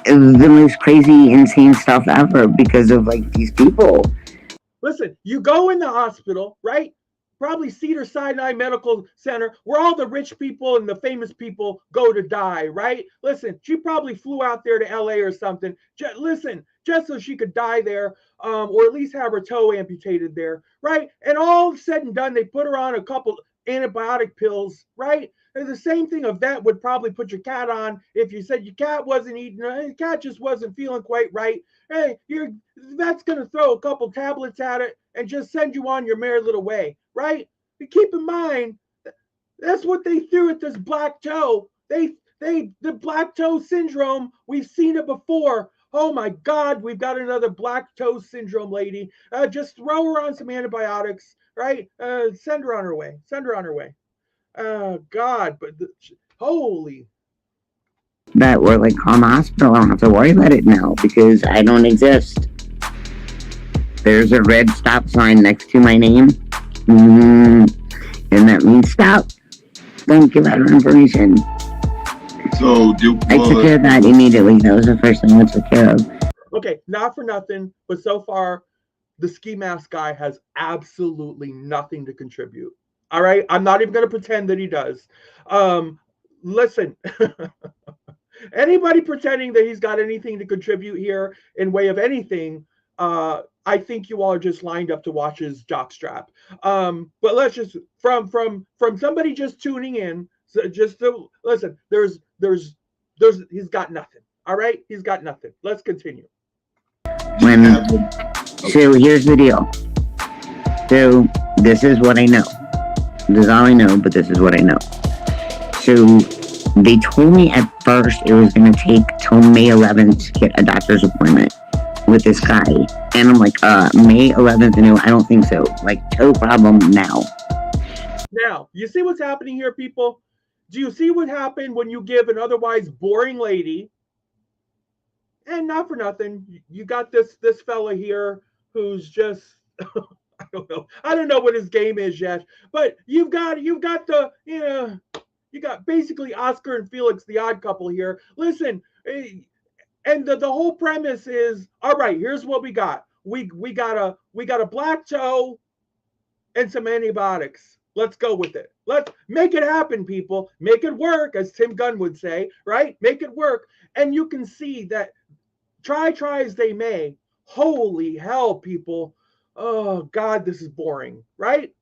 the most crazy, insane stuff ever because of like these people. Listen, you go in the hospital, right? Probably Cedars-Sinai Medical Center, where all the rich people and the famous people go to die, right? Listen, she probably flew out there to LA or something. Just so she could die there, or at least have her toe amputated there, right? And all said and done, they put her on a couple antibiotic pills, right? And the same thing a vet would probably put your cat on if you said your cat wasn't eating, your cat just wasn't feeling quite right. Hey, your vet's going to throw a couple tablets at it and just send you on your merry little way, right? But keep in mind, that's what they threw at this black toe. The black toe syndrome, we've seen it before. Oh my God, we've got another black toe syndrome lady. Just throw her on some antibiotics, right? Send her on her way. Send her on her way. God, but holy. That were like, call the hospital. I don't have to worry about it now because I don't exist. There's a red stop sign next to my name. And that means stop. Don't give out information. So I took care of that immediately. That was the first thing I took care of. Okay, not for nothing, but so far, the ski mask guy has absolutely nothing to contribute. All right, I'm not even going to pretend that he does. Listen, anybody pretending that he's got anything to contribute here in way of anything, I think you all are just lined up to watch his jockstrap. But let's just from somebody just tuning in, so just to listen. There's he's got nothing. All right, he's got nothing. Let's continue. So here's the deal. So this is what I know. This is all I know, but this is what I know. So they told me at first it was going to take till May 11th to get a doctor's appointment with this guy. And I'm like, May 11th? No, I don't think so. Like, no problem now. Now, you see what's happening here, people? Do you see what happened when you give an otherwise boring lady, and not for nothing, you got this fella here who's just I don't know what his game is yet, but you've got the you got basically Oscar and Felix, the odd couple here. Listen, and the whole premise is, all right, here's what we got. We got a black toe and some antibiotics. Let's go with it. Let's make it happen, people. Make it work, as Tim Gunn would say, right? Make it work. And you can see that try as they may, holy hell, people. Oh, God, this is boring, right?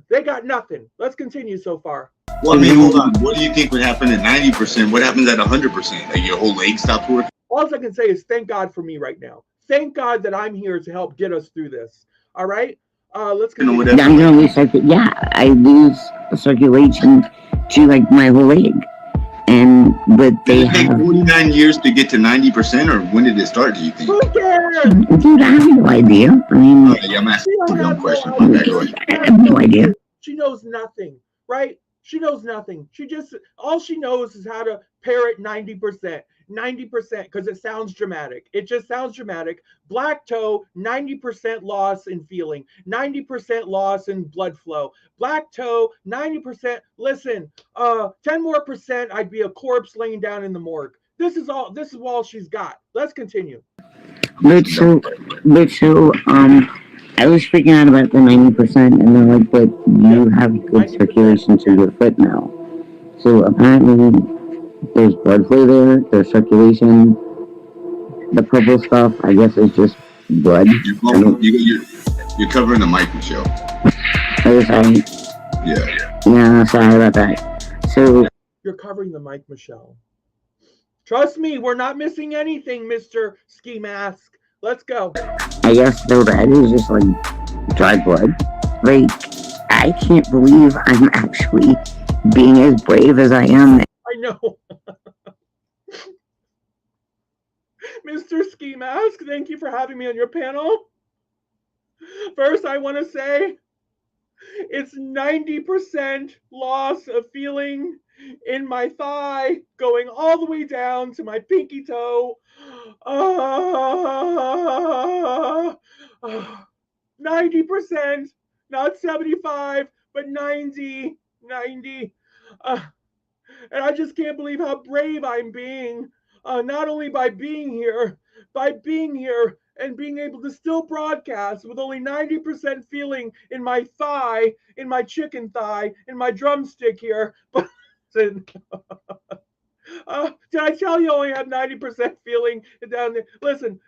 They got nothing. Let's continue so far. Well, I mean, hold on. What do you think would happen at 90%? What happens at 100%? Like your whole leg stops working? All I can say is thank God for me right now. Thank God that I'm here to help get us through this. All right? Let's continue. I'm going to lose I lose circulation to like my whole leg. But they take 49 years to get to 90%, or when did it start, do you think? Who cares? Dude, I have no idea. I mean, yeah, I'm asking a dumb question. I have no idea. She knows nothing, right? She knows nothing. All she knows is how to parrot 90%. 90%, because it sounds dramatic. It just sounds dramatic. Black toe, 90% loss in feeling, 90% loss in blood flow. Black toe, 90%. Listen, 10 more percent, I'd be a corpse laying down in the morgue. This is all she's got. Let's continue. But so, I was freaking out about the 90%, and they're like, but you have good 90%. circulation to your foot now. So apparently, there's blood flow there, there's circulation. The purple stuff, I guess, is just blood. You're covering the mic, Michelle. Oh, sorry. Yeah. Yeah, sorry about that. So, You're covering the mic, Michelle. Trust me, we're not missing anything, Mr. Skimask. Let's go. I guess the red is just like dry blood. Like, I can't believe I'm actually being as brave as I am. I know. Mr. Skimask, thank you for having me on your panel. First, I want to say it's 90% loss of feeling in my thigh, going all the way down to my pinky toe. 90%, not 75, but 90. And I just can't believe how brave I'm being, not only by being here and being able to still broadcast with only 90% feeling in my thigh, in my chicken thigh, in my drumstick here. But did I tell you I only have 90% feeling down there? Listen,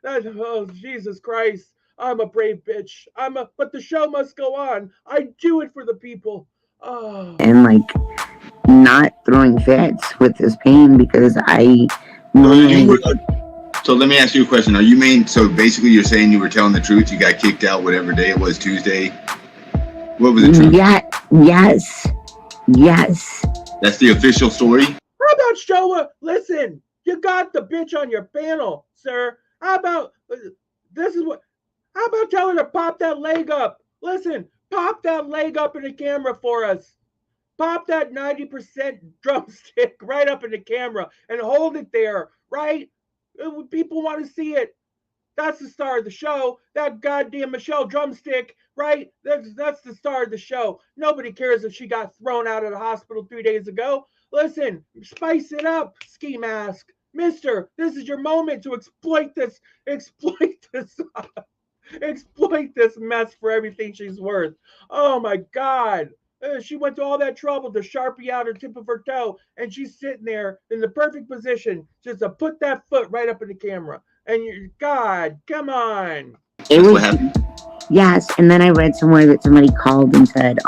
Jesus Christ. I'm a brave bitch. But the show must go on. I do it for the people. Oh. And like, not throwing fits with this pain because I normally. So let me ask you a question. So basically you're saying you were telling the truth? You got kicked out whatever day it was, Tuesday? What was the truth? Yeah, yes. That's the official story? How about Showa? Listen, you got the bitch on your panel, sir. How about tell her to pop that leg up? Listen, pop that leg up in the camera for us. Pop that 90% drumstick right up in the camera and hold it there, right? People want to see it. That's the star of the show. That goddamn Michelle drumstick, right? That's the star of the show. Nobody cares if she got thrown out of the hospital 3 days ago. Listen, spice it up, Ski Mask. Mister, this is your moment to exploit this mess for everything she's worth. Oh my God. She went to all that trouble to Sharpie out her tip of her toe, and she's sitting there in the perfect position just to put that foot right up in the camera. And God, come on. It was, yes, and then I read somewhere that somebody called and said,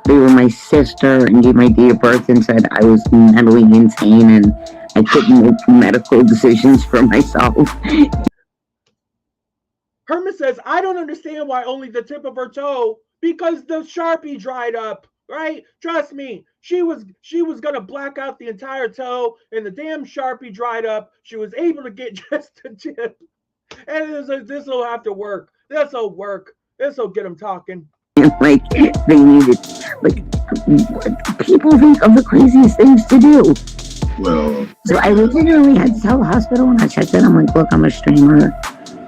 they were my sister and gave my date of birth and said I was mentally insane and I couldn't make medical decisions for myself. Herman says, I don't understand why only the tip of her toe, because the Sharpie dried up, right? Trust me, she was gonna black out the entire toe and the damn Sharpie dried up. She was able to get just the tip. And this will have to work. This will work. This will get them talking. Like, they needed, like, people think of the craziest things to do. Well, so I literally had to tell the hospital when I checked in, I'm like, look, I'm a streamer.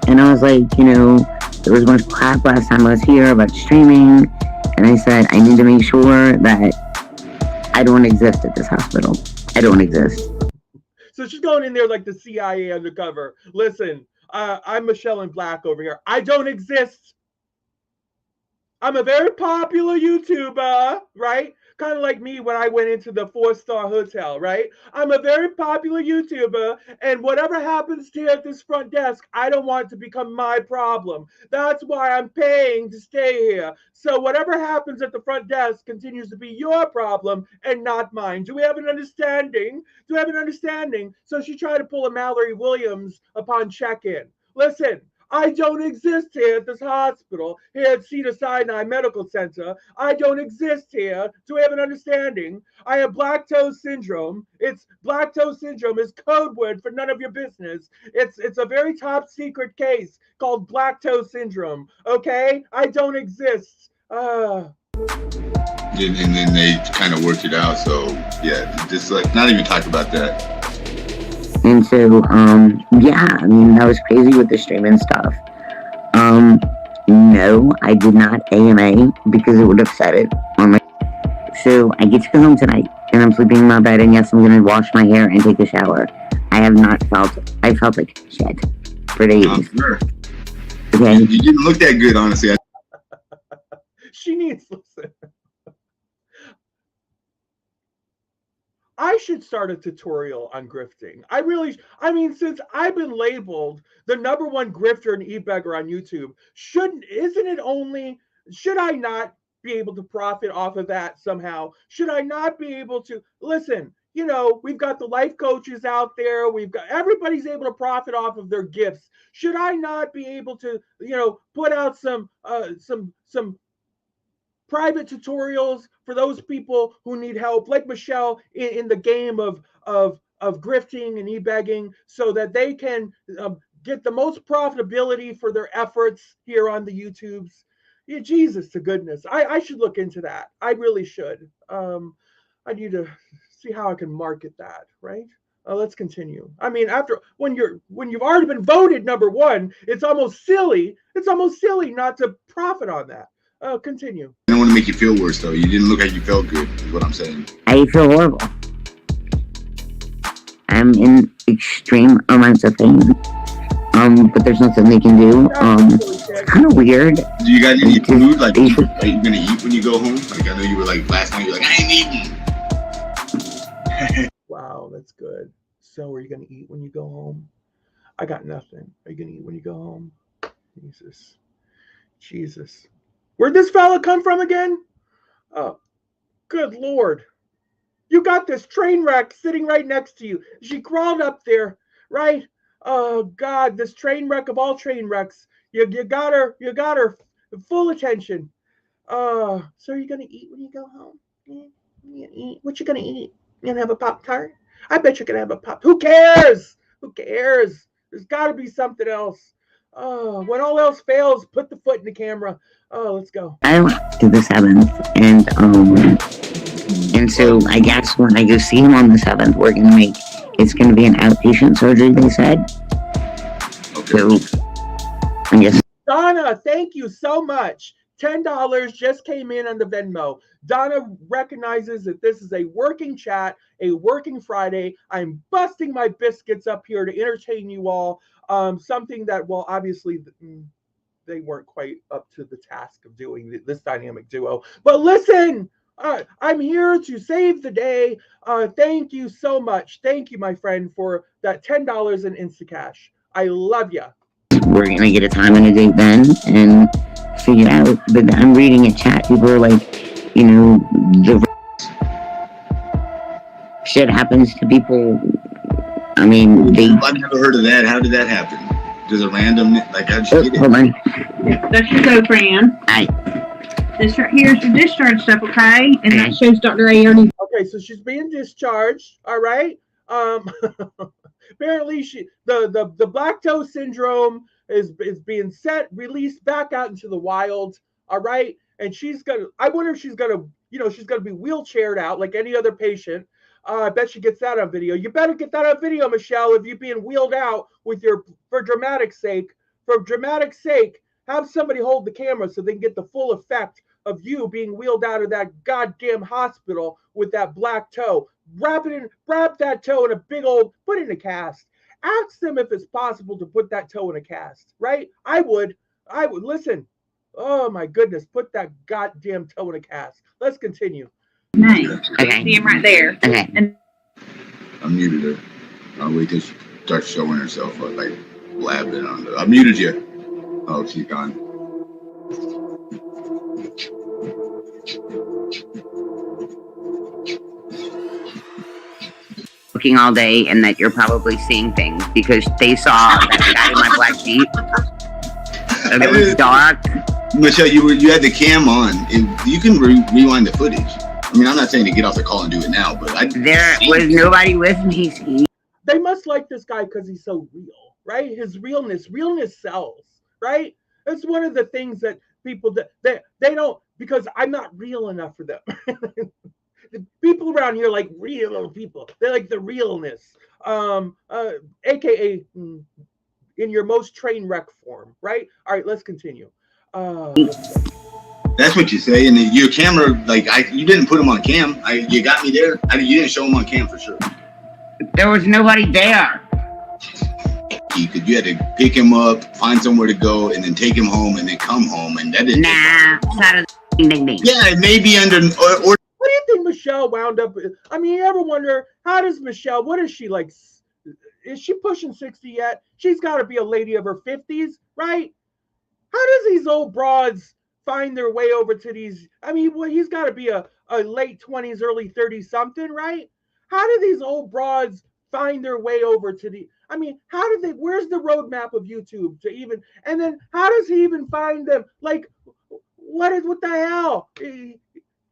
And I was like, there was much crap last time I was here about streaming. And I said, I need to make sure that I don't exist at this hospital. I don't exist. So she's going in there like the CIA undercover. Listen, I'm Michelle in Black over here. I don't exist. I'm a very popular YouTuber, right? Kind of like me when I went into the 4-star hotel, right? I'm a very popular YouTuber, and whatever happens to you at this front desk, I don't want it to become my problem. That's why I'm paying to stay here. So whatever happens at the front desk continues to be your problem and not mine. Do we have an understanding? So she tried to pull a Mallory Williams upon check-in. Listen, I don't exist here at this hospital, here at Cedars-Sinai Medical Center. I don't exist here. Do we have an understanding? I have black toe syndrome. Black toe syndrome is code word for none of your business. It's a very top secret case called black toe syndrome. Okay? I don't exist. And then they kind of worked it out. So yeah, just like not even talk about that. And so, yeah, I mean, that was crazy with the streaming stuff. No, I did not AMA because it would upset it on my. So I get to go home tonight, and I'm sleeping in my bed, and yes, I'm gonna wash my hair and take a shower. I have not I felt like shit for days. Sure. Okay. You didn't look that good, honestly. She needs to listen. I should start a tutorial on grifting. I mean, since I've been labeled the #1 grifter and e-beggar on YouTube, should I not be able to profit off of that somehow? Should I not be able to, listen, we've got the life coaches out there. Everybody's able to profit off of their gifts. Should I not be able to, put out some private tutorials for those people who need help, like Michelle in the game of grifting and e-begging, so that they can get the most profitability for their efforts here on the YouTubes. Yeah, Jesus to goodness, I should look into that. I really should. I need to see how I can market that. Right. Let's continue. I mean, when you've already been voted #1, it's almost silly. It's almost silly not to profit on that. Continue. I don't want to make you feel worse, though. You didn't look like you felt good, is what I'm saying. I feel horrible. I'm in extreme amounts of pain. But there's nothing they can do. It's kind of weird. Do you guys need food? Like, are you gonna eat when you go home? Like, I know you were like last night. You're like, I ain't eating. Wow, that's good. So, are you gonna eat when you go home? I got nothing. Are you gonna eat when you go home? Jesus. Where'd this fella come from again? Oh, good Lord. You got this train wreck sitting right next to you. She crawled up there, right? Oh God, this train wreck of all train wrecks. You got her full attention. So are you gonna eat when you go home? You gonna eat? What you gonna eat? You gonna have a Pop-Tart? I bet you're gonna have a Pop. Who cares? Who cares? There's gotta be something else. Oh, when all else fails, put the foot in the camera. Oh, let's go. I went to the 7th, and so I guess when I go see him on the 7th, it's gonna be an outpatient surgery, they said. Okay. So I guess. Donna, thank you so much. $10 just came in on the Venmo. Donna recognizes that this is a working chat, a working Friday. I'm busting my biscuits up here to entertain you all. Something that, well, obviously they weren't quite up to the task of doing this dynamic duo. But listen, I'm here to save the day. Thank you so much. Thank you, my friend, for that $10 in Instacash. I love you. We're gonna get a time and a date then and figure out. But I'm reading a chat. People are like, the shit happens to people. I mean, I've never heard of that. How did that happen? Does a random, like, how did you get it? Hold on. That's your Zofran. This right here is your discharge stuff, okay? And that shows Dr. A. Okay, so she's being discharged. All right. Apparently, the black toe syndrome is being released back out into the wild. All right, and I wonder if she's gonna be wheelchaired out like any other patient. I bet she gets that on video. You better get that on video, Michelle, if you're being wheeled out for dramatic sake. For dramatic sake, have somebody hold the camera so they can get the full effect of you being wheeled out of that goddamn hospital with that black toe. Wrap that toe in a put it in a cast. Ask them if it's possible to put that toe in a cast, right? I would listen. Oh my goodness, put that goddamn toe in a cast. Let's continue. Name. Okay. See him right there. Okay. And I muted her. I'll wait till she starts showing herself, like blabbing on the. I muted you. Oh, she's gone. Looking all day, and that you're probably seeing things because they saw that guy in my black Jeep. And it was dark. Michelle, you had the cam on, and you can rewind the footage. I mean, I'm not saying to get off the call and do it now, but there was nobody with me. They must like this guy because he's so real, right? His realness sells, right? That's one of the things that people they don't, because I'm not real enough for them. the people around here like real people. They like the realness. AKA in your most train wreck form, right? All right, let's continue. That's what you say. And your camera, like, you didn't put him on cam. You got me there. You didn't show him on cam for sure. There was nobody there. You had to pick him up, find somewhere to go, and then take him home, and then come home, and that didn't. Nah, it's out of the Yeah, it may be under or. What do you think Michelle wound up with? I mean, you ever wonder how does Michelle? What is she like? Is she pushing 60 yet? She's got to be a lady of her 50s, right? How does these old broads find their way over to these? I mean, well, he's got to be a late 20s, early 30s something, right? How do these old broads find their way over to the? I mean, how did they? Where's the roadmap of YouTube to even? And then how does he even find them? Like, what the hell? Can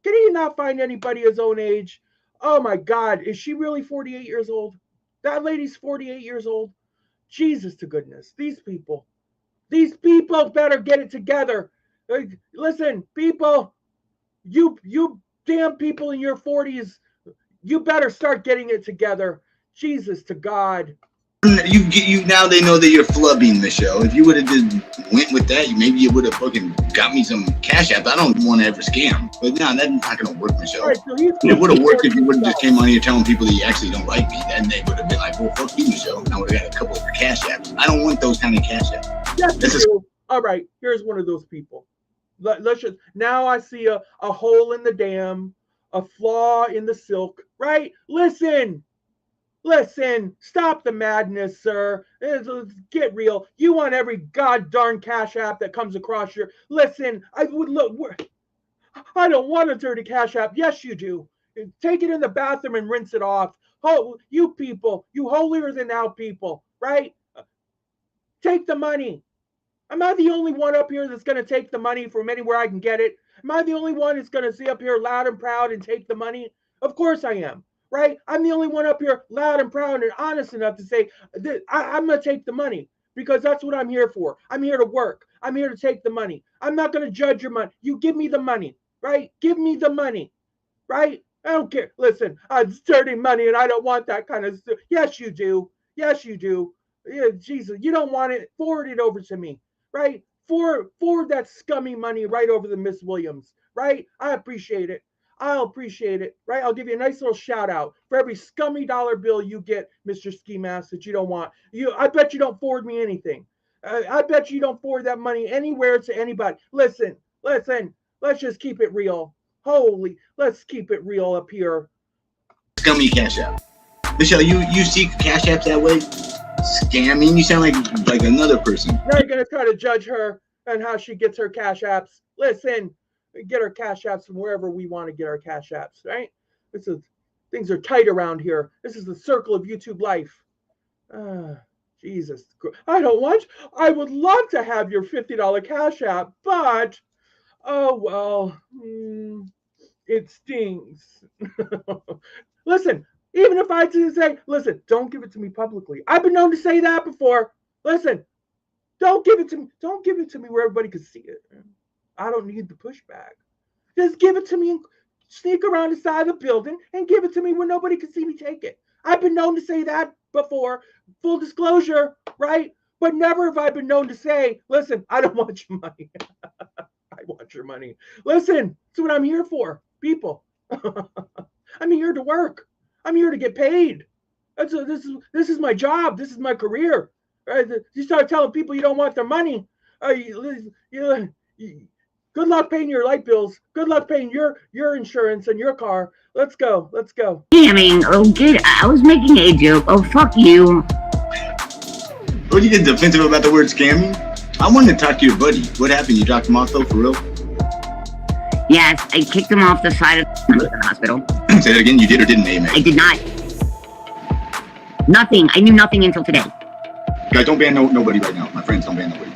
he not find anybody his own age? Oh my God, is she really 48 years old? That lady's 48 years old. Jesus to goodness, these people better get it together. Listen, people, you damn people in your 40s, you better start getting it together. Jesus to God. You now they know that you're flubbing, Michelle. If you would have just went with that, maybe you would have fucking got me some cash app. I don't want to ever scam, but no, that's not gonna work, Michelle. Right, so it would have worked if you would have just came on here telling people that you actually don't like me. Then they would have been like, "Well, fuck you, Michelle." I would have got a couple of your cash apps. I don't want those kind of cash apps. Yes, all right, here's one of those people. Let's just now I see a hole in the dam, a flaw in the silk. Right? Listen, stop the madness, sir. Get real. You want every god darn cash app that comes across your. Listen, I would look. I don't want a dirty cash app. Yes, you do. Take it in the bathroom and rinse it off. Oh, you people, you holier than thou people, right? Take the money. Am I the only one up here that's going to take the money from anywhere I can get it? Am I the only one that's going to sit up here loud and proud and take the money? Of course I am. Right? I'm the only one up here loud and proud and honest enough to say that I'm going to take the money because that's what I'm here for. I'm here to work. I'm here to take the money. I'm not going to judge your money. You give me the money, right? Give me the money, right? I don't care. Listen, it's dirty money and I don't want that kind of stuff. Yes, you do. Yes, you do. Yeah, Jesus, you don't want it. Forward it over to me, right? Forward that scummy money right over to Miss Williams, right? I appreciate it. I'll appreciate it, right? I'll give you a nice little shout out for every scummy dollar bill you get, Mr. Skimask, that you don't want. I bet you don't forward me anything. I bet you don't forward that money anywhere to anybody. Listen, let's just keep it real. Let's keep it real up here. Scummy cash app. Michelle, you see cash apps that way? Scamming? You sound like another person. Now you're going to try to judge her and how she gets her cash apps. Listen. Get our cash apps from wherever we want to get our cash apps, right? Things are tight around here. This is the circle of YouTube life. Jesus. I would love to have your $50 cash app, but oh well, it stings. Listen, even if I didn't say, listen, don't give it to me publicly. I've been known to say that before. Listen, don't give it to me. Don't give it to me where everybody can see it. I don't need the pushback. Just give it to me and sneak around the side of the building and give it to me where nobody can see me take it. I've been known to say that before. Full disclosure, right? But never have I been known to say, listen, I don't want your money. I want your money. Listen, that's what I'm here for, people. I'm here to work. I'm here to get paid. This is my job. This is my career. Right? You start telling people you don't want their money. Good luck paying your light bills. Good luck paying your insurance and your car. Let's go. I mean, oh, good. I was making a joke. Oh, fuck you. What you get defensive about the word scamming? I wanted to talk to your buddy. What happened? You dropped him off though, for real? Yes, I kicked him off the side of the hospital. Say that again. You did or didn't, Amen? I did not. Nothing. I knew nothing until today. Guys, don't ban nobody right now. My friends, don't ban nobody.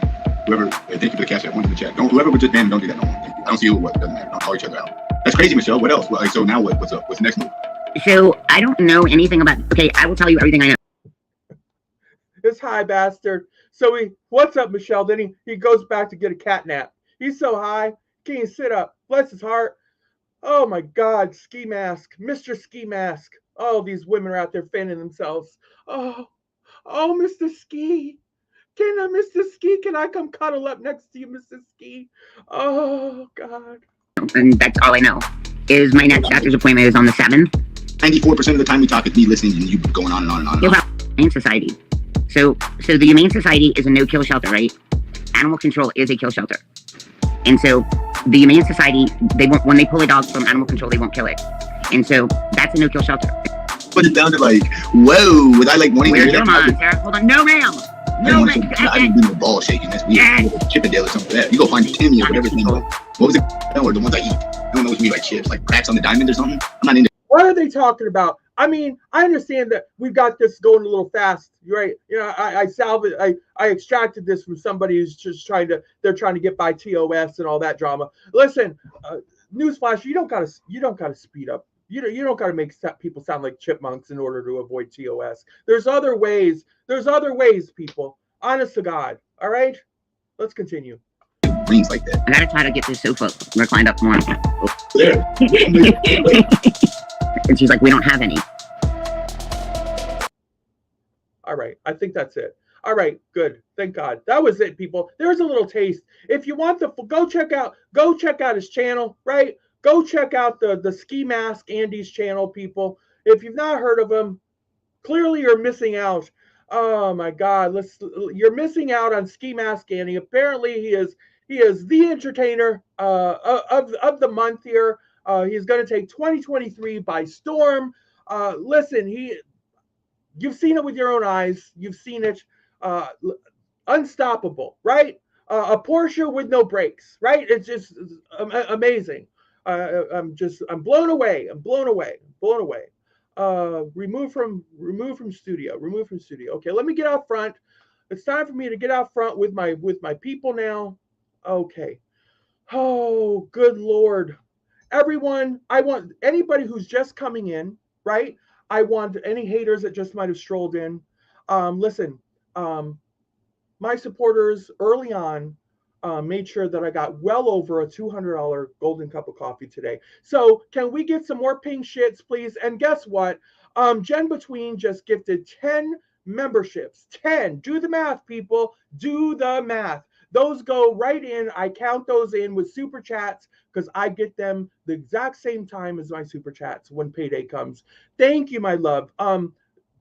Whoever, thank you for the cash app. One in the chat. Whoever would just ban, don't do that no more. Thank you. I don't see who it was. It doesn't matter. Don't call each other out. That's crazy, Michelle. What else? So now what? What's up? What's the next move? So I don't know anything about. Okay, I will tell you everything I know. This high bastard. So what's up, Michelle? Then he goes back to get a cat nap. He's so high, can't even sit up. Bless his heart. Oh my God, Skimask, Mr. Skimask. Oh, these women are out there fanning themselves. Oh, oh, Mr. Ski. Mr. Ski, can I come cuddle up next to you, Mr. Ski? Oh, God. And that's all I know. Is my next doctor's appointment is on the 7th. 94% of the time we talk, it's me listening and you going on and on and on. And on. Humane Society. So the Humane Society is a no-kill shelter, right? Animal control is a kill shelter. And so the Humane Society, they won't, when they pull a dog from animal control, they won't kill it. And so that's a no-kill shelter. But it sounded like, whoa, was I like wanting Where's to hear your that? mom, Sarah? Hold on. No, ma'am. No, ma'am. I didn't do the ball shaking. That's weird. Yes. Chippendale or something like that. You go find Timmy or whatever his name was. What was it? Or the ones I eat. I don't know what you mean by chips, like cracks on the diamond or something. I'm not into. What are they talking about? I mean, I understand that we've got this going a little fast, right? You know, I extracted this from somebody who's just they're trying to get by TOS and all that drama. Listen, newsflash, you don't gotta speed up. You don't gotta make people sound like chipmunks in order to avoid TOS. There's other ways. People. Honest to God. All right, let's continue. Rings like that. I gotta try to get this sofa reclined up more. There. And she's like, we don't have any. All right, I think that's it. All right, good. Thank God. That was it, people. There's a little taste. If you want go check out his channel, right? Go check out the Skimask Andy's channel, people. If you've not heard of him, clearly you're missing out. Oh my God, you're missing out on Skimask Andy. Apparently he is the entertainer of the month here. He's going to take 2023 by storm. Listen, you've seen it with your own eyes. You've seen it. Unstoppable, right? A Porsche with no brakes, right? It's just amazing. I'm blown away. Remove from studio. Okay, let me get out front. It's time for me to get out front with my people now. Okay. Oh, good Lord. Everyone, I want anybody who's just coming in, right? I want any haters that just might have strolled in. Listen, my supporters early on made sure that I got well over a $200 golden cup of coffee today. So can we get some more pink shits, please? And guess what? Jen Between just gifted 10 memberships. 10. Do the math, people. Do the math. Those go right in. I count those in with super chats because I get them the exact same time as my super chats when payday comes. Thank you, my love.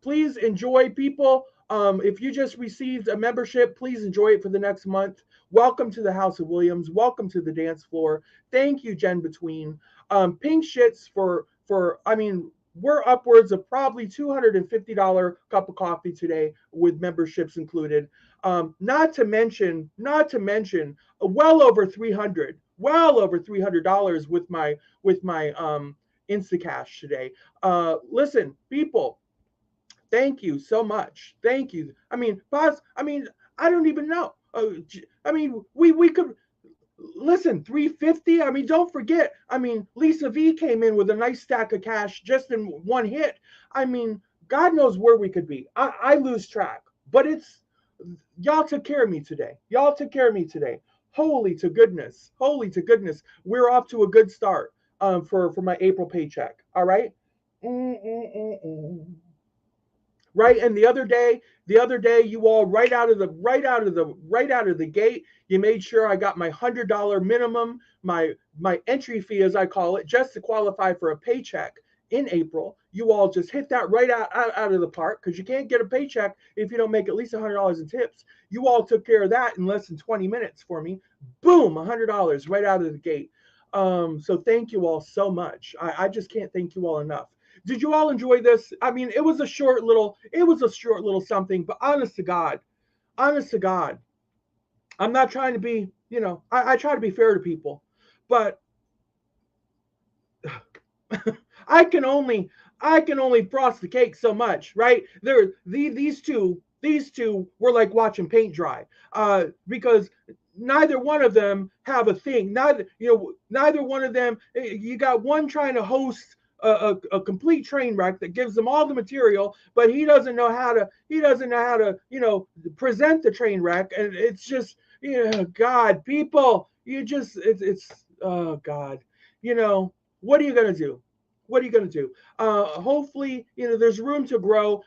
Please enjoy, people. If you just received a membership, please enjoy it for the next month. Welcome to the House of Williams. Welcome to the dance floor. Thank you, Jen Between. Pink shits for I mean, we're upwards of probably $250 cup of coffee today with memberships included. Not to mention, well over $300 with my Instacash today. Listen, people, thank you so much. Thank you. I mean, boss. I mean, I don't even know. I mean, we could. Listen, 350. I mean, don't forget. I mean, Lisa V came in with a nice stack of cash just in one hit. I mean, God knows where we could be. I lose track, but it's y'all took care of me today. Holy to goodness. We're off to a good start for my April paycheck. All right. Right, and the other day, you all right out of the gate, you made sure I got my $100 minimum, my entry fee, as I call it, just to qualify for a paycheck in April. You all just hit that right out of the park because you can't get a paycheck if you don't make at least $100 in tips. You all took care of that in less than 20 minutes for me. Boom, $100 right out of the gate. So thank you all so much. I just can't thank you all enough. Did you all enjoy this? I mean, it was a short little something, but honest to God, I'm not trying to be, I try to be fair to people, but I can only frost the cake so much, right? These two were like watching paint dry, because neither one of them have a thing. Neither one of them. You got one trying to host a complete train wreck that gives them all the material, but he doesn't know how to present the train wreck, and it's just God, people, it's oh God, what are you going to do? What are you going to do? Hopefully, there's room to grow.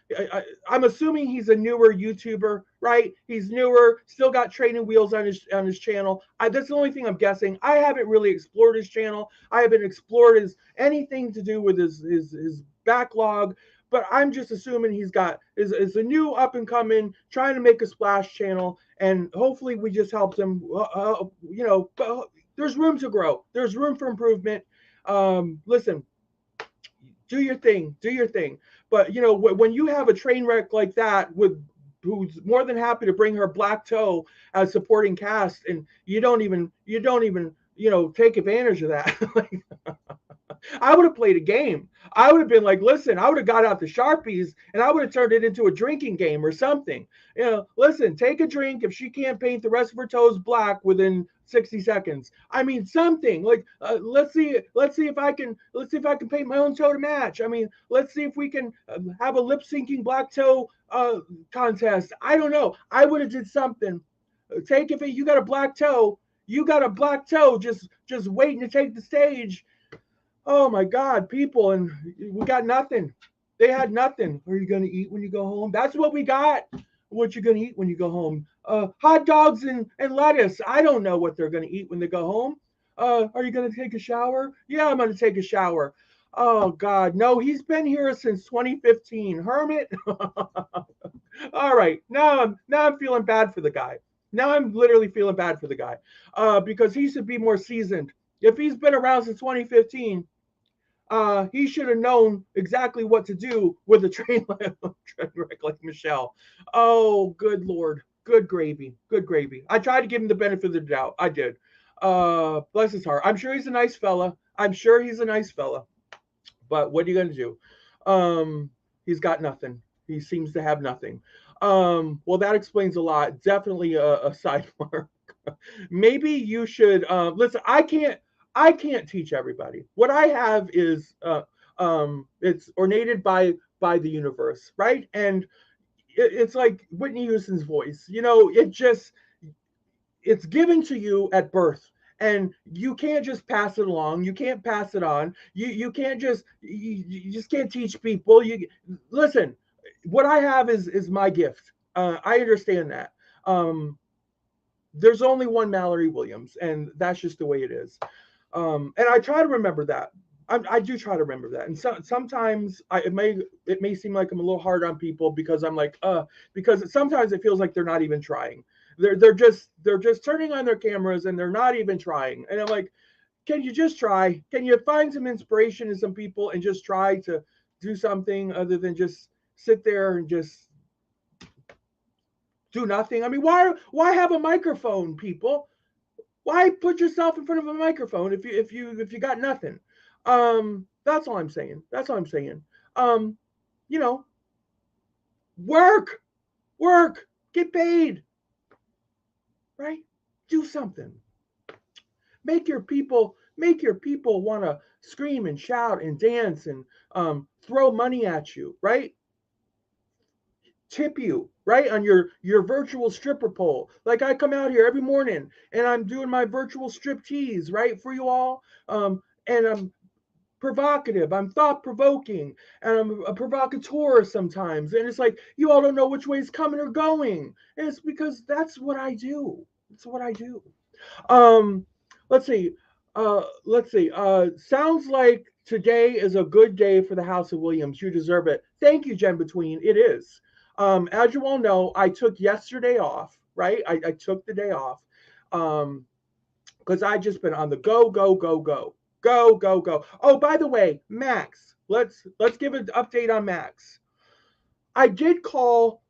I'm assuming he's a newer YouTuber, right? He's newer, still got training wheels on his channel. That's the only thing I'm guessing. I haven't really explored his channel. I haven't explored his anything to do with his backlog. But I'm just assuming he's got is a new up and coming, trying to make a splash channel, and hopefully we just helped him. There's room to grow. There's room for improvement. Listen, do your thing, do your thing. But when you have a train wreck like that with who's more than happy to bring her black toe as supporting cast, and you don't even take advantage of that. Like, I would have played a game. I would have been like, listen, I would have got out the Sharpies and I would have turned it into a drinking game or something. Listen, take a drink if she can't paint the rest of her toes black within 60 seconds. I mean, something like let's see if I can paint my own toe to match. I mean, let's see if we can have a lip syncing black toe contest. I don't know. I would have did something. Take if you got a black toe, just waiting to take the stage. Oh my God, people, and we got nothing. They had nothing. Are you going to eat when you go home? That's what we got. What you going to eat when you go home? Hot dogs and lettuce. I don't know what they're going to eat when they go home. Are you going to take a shower? Yeah, I'm going to take a shower. Oh God, no, he's been here since 2015. Hermit. All right, now I'm feeling bad for the guy. Now I'm literally feeling bad for the guy because he should be more seasoned. If he's been around since 2015, he should have known exactly what to do with a train wreck like Michelle. Oh, good Lord. Good gravy. Good gravy. I tried to give him the benefit of the doubt. I did. Bless his heart. I'm sure he's a nice fella. But what are you going to do? He's got nothing. He seems to have nothing. Well, that explains a lot. Definitely a sidebar. Maybe you should listen. I can't teach everybody. What I have is it's ornated by the universe, right? And it's like Whitney Houston's voice. It's given to you at birth. And you can't just pass it along. You can't pass it on. You can't just you just can't teach people. You listen. What I have is my gift. I understand that. There's only one Mallory Williams, and that's just the way it is. And I try to remember that. I do try to remember that. And sometimes it may seem like I'm a little hard on people because I'm like, because sometimes it feels like they're not even trying. They're just turning on their cameras and they're not even trying. And I'm like, can you just try? Can you find some inspiration in some people and just try to do something other than just sit there and just do nothing? I mean, why have a microphone, people? Why put yourself in front of a microphone if you got nothing? That's all I'm saying. You know, work, get paid, right? Do something. Make your people want to scream and shout and dance and throw money at you, right? Tip you, right, on your virtual stripper pole. Like I come out here every morning and I'm doing my virtual strip tease, right, for you all. And I'm provocative, I'm thought-provoking, and I'm a provocateur sometimes. And it's like you all don't know which way it's coming or going. And it's because that's what I do. It's what I do. Let's see. Sounds like today is a good day for the House of Williams. You deserve it. Thank you, Jen Between. It is. As you all know, I took yesterday off, right? I took the day off because I just been on the go. Oh, by the way, Max, let's give an update on Max. I did call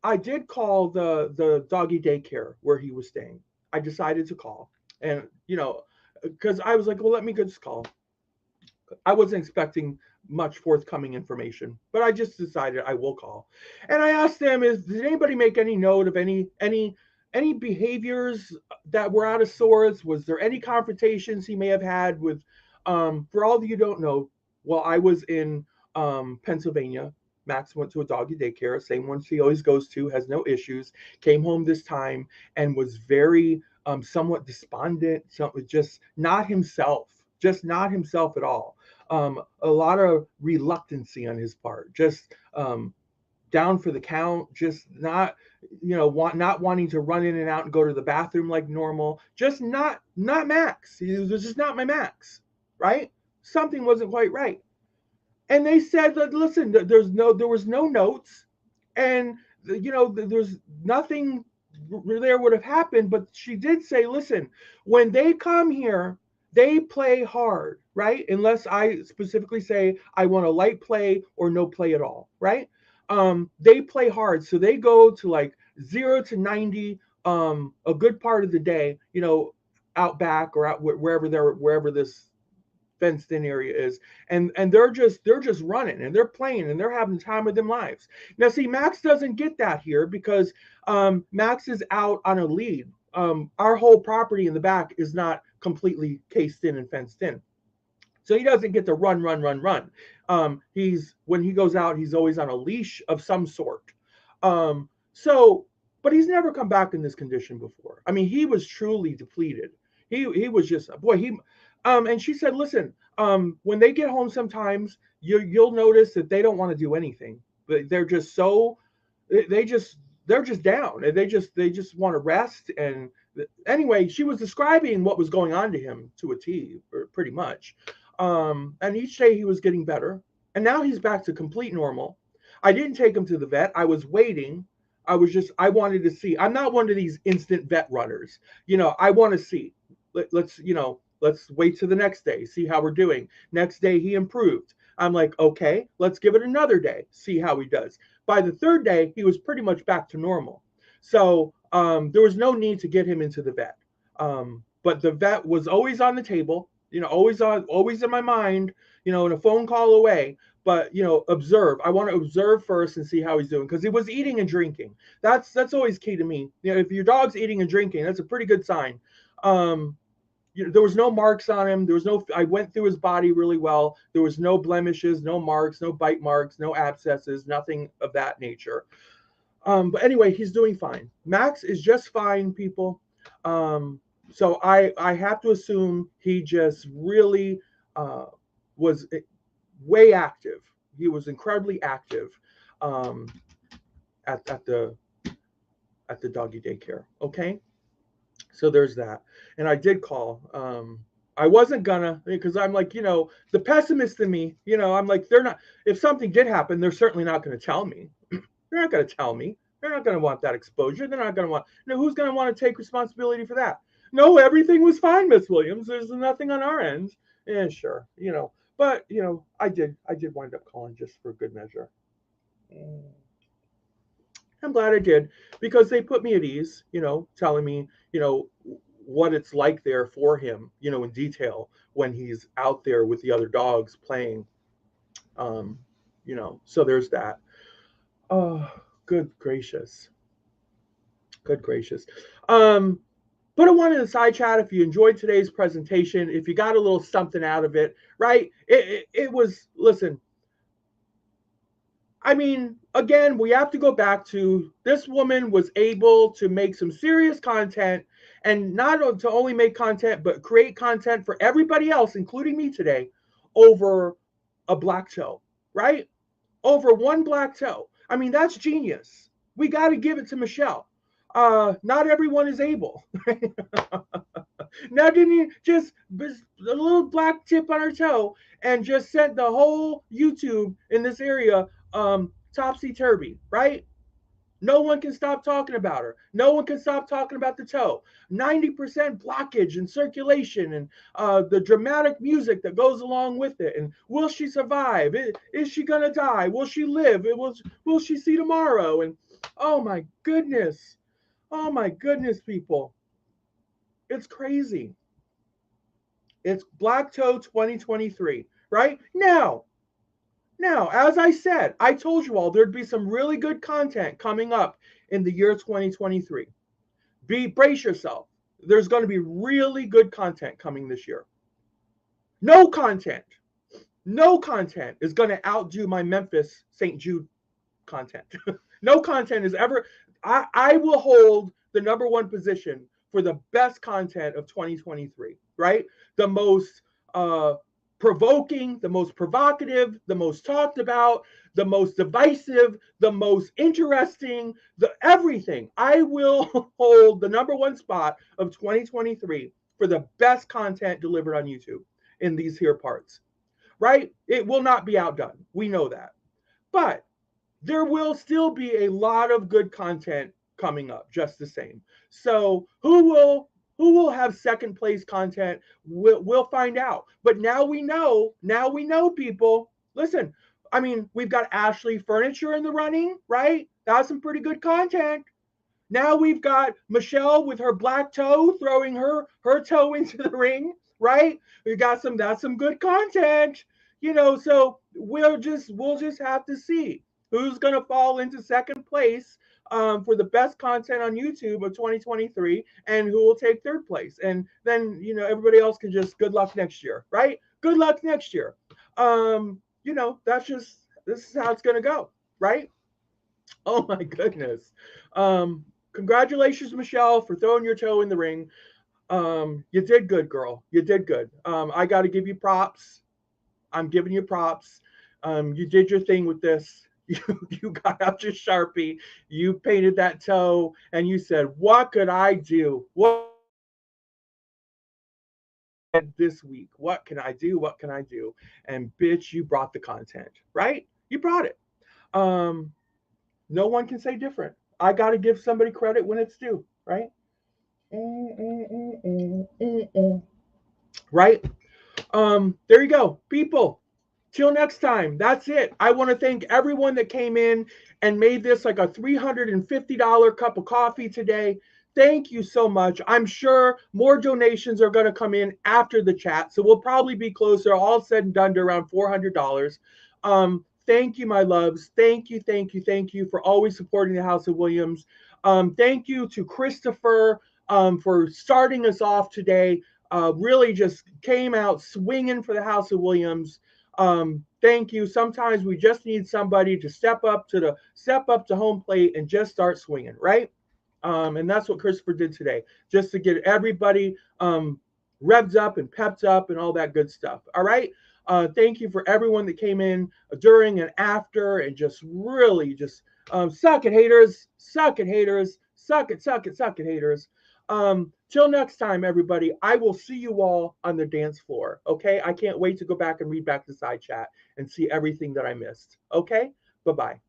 the doggy daycare where he was staying. I decided to call, and because I was like, well, let me just call. I wasn't expecting much forthcoming information, but I just decided I will call. And I asked them, did anybody make any note of any behaviors that were out of sorts? Was there any confrontations he may have had with, for all of you don't know, well, I was in Pennsylvania. Max went to a doggy daycare, same one he always goes to, has no issues, came home this time and was very somewhat despondent, just not himself. just not himself at all. A lot of reluctancy on his part, just down for the count, just not, not wanting to run in and out and go to the bathroom like normal. Just not Max. He was just not my Max, right? Something wasn't quite right. And they said that, listen, there was no notes, and there's nothing there would have happened. But she did say, listen, when they come here, they play hard, right? Unless I specifically say I want a light play or no play at all, right? They play hard, so they go to like 0 to 90 a good part of the day, out back or out wherever this fenced in area is, and they're just running and they're playing and they're having the time of their lives. Now see, Max doesn't get that here because Max is out on a lead. Our whole property in the back is not completely cased in and fenced in, so he doesn't get to run. He's when he goes out, he's always on a leash of some sort. So but he's never come back in this condition before. I mean, he was truly depleted. He was just, boy, and she said, listen, when they get home sometimes, you'll notice that they don't want to do anything. They're just so, they're just down, and they just want to rest. And anyway, she was describing what was going on to him to a T, pretty much. And each day he was getting better, and now he's back to complete normal. I didn't take him to the vet. I was waiting. I wanted to see. I'm not one of these instant vet runners. I want to see. Let's wait till the next day, see how we're doing. Next day, he improved. I'm like, okay, let's give it another day, see how he does. By the third day, he was pretty much back to normal. So there was no need to get him into the vet. But the vet was always on the table, always in my mind, and a phone call away. But observe. I want to observe first and see how he's doing, because he was eating and drinking. That's always key to me. If your dog's eating and drinking, that's a pretty good sign. There was no marks on him. I went through his body really well. There was no blemishes, no marks, no bite marks, no abscesses, nothing of that nature. But anyway, he's doing fine. Max is just fine, people. So I have to assume he just really was way active. He was incredibly active at the doggy daycare. Okay. So there's that. And I did call. I wasn't gonna, because I'm like, the pessimist in me, I'm like, they're not, if something did happen, they're certainly not going to tell me. They're not going to tell me. They're not going to want that exposure. They're not going to want, who's going to want to take responsibility for that? No, everything was fine, Miss Williams. There's nothing on our end. Yeah, sure. But, I did wind up calling just for good measure. I'm glad I did, because they put me at ease, telling me, what it's like there for him, in detail when he's out there with the other dogs playing. So there's that. Oh, good gracious. Good gracious. Put a one in the side chat if you enjoyed today's presentation, if you got a little something out of it, right? It was, listen, I mean, again, we have to go back to, this woman was able to make some serious content, and not to only make content, but create content for everybody else, including me today, over a black toe, right? Over one black toe. I mean, that's genius. We got to give it to Michelle. Not everyone is able. Now, didn't you just a little black tip on her toe and just sent the whole YouTube in this area topsy-turvy, right? No one can stop talking about her. No one can stop talking about the toe. 90% blockage and circulation, and the dramatic music that goes along with it. And will she survive? Is she going to die? Will she live? Will she see tomorrow? And oh my goodness. Oh my goodness, people. It's crazy. It's Black Toe 2023, right? Now, as I said, I told you all there'd be some really good content coming up in the year 2023. Brace yourself. There's going to be really good content coming this year. No content is going to outdo my Memphis St. Jude content. No content is ever. I will hold the number one position for the best content of 2023, right? The most provoking, the most provocative, the most talked about, the most divisive, the most interesting, the everything. I will hold the number one spot of 2023 for the best content delivered on YouTube in these here parts. Right? It will not be outdone. We know that. But there will still be a lot of good content coming up just the same. So who will have second place content? We'll find out. But now we know. Now we know, people. Listen, I mean, we've got Ashley Furniture in the running, right? That's some pretty good content. Now we've got Michelle with her black toe throwing her toe into the ring, right? We got some that's some good content, so we'll just have to see who's gonna fall into second place for the best content on YouTube of 2023 and who will take third place. And then everybody else can just good luck next year, right? Good luck next year. This is how it's gonna go, right? Oh my goodness. Congratulations, Michelle, for throwing your toe in the ring. You did good, girl. You did good. I got to give you props. I'm giving you props. You did your thing with this. You got out your Sharpie. You painted that toe, and you said, "What could I do? What this week? What can I do? What can I do?" And bitch, you brought the content, right? You brought it. Um, no one can say different. I got to give somebody credit when it's due, right? Right? There you go, people. Till next time, that's it. I want to thank everyone that came in and made this like a $350 cup of coffee today. Thank you so much. I'm sure more donations are going to come in after the chat, so we'll probably be closer, all said and done, to around $400. Thank you, my loves. Thank you, thank you, thank you for always supporting the House of Williams. Thank you to Christopher for starting us off today. Really just came out swinging for the House of Williams. Thank you. Sometimes we just need somebody to step up to home plate and just start swinging, right? And that's what Christopher did today, just to get everybody revved up and pepped up and all that good stuff. All right. Thank you for everyone that came in during and after and just really just suck it, haters, suck it, haters, suck it, suck it, suck it, haters. Till next time, everybody, I will see you all on the dance floor. Okay. I can't wait to go back and read back the side chat and see everything that I missed. Okay. Bye bye.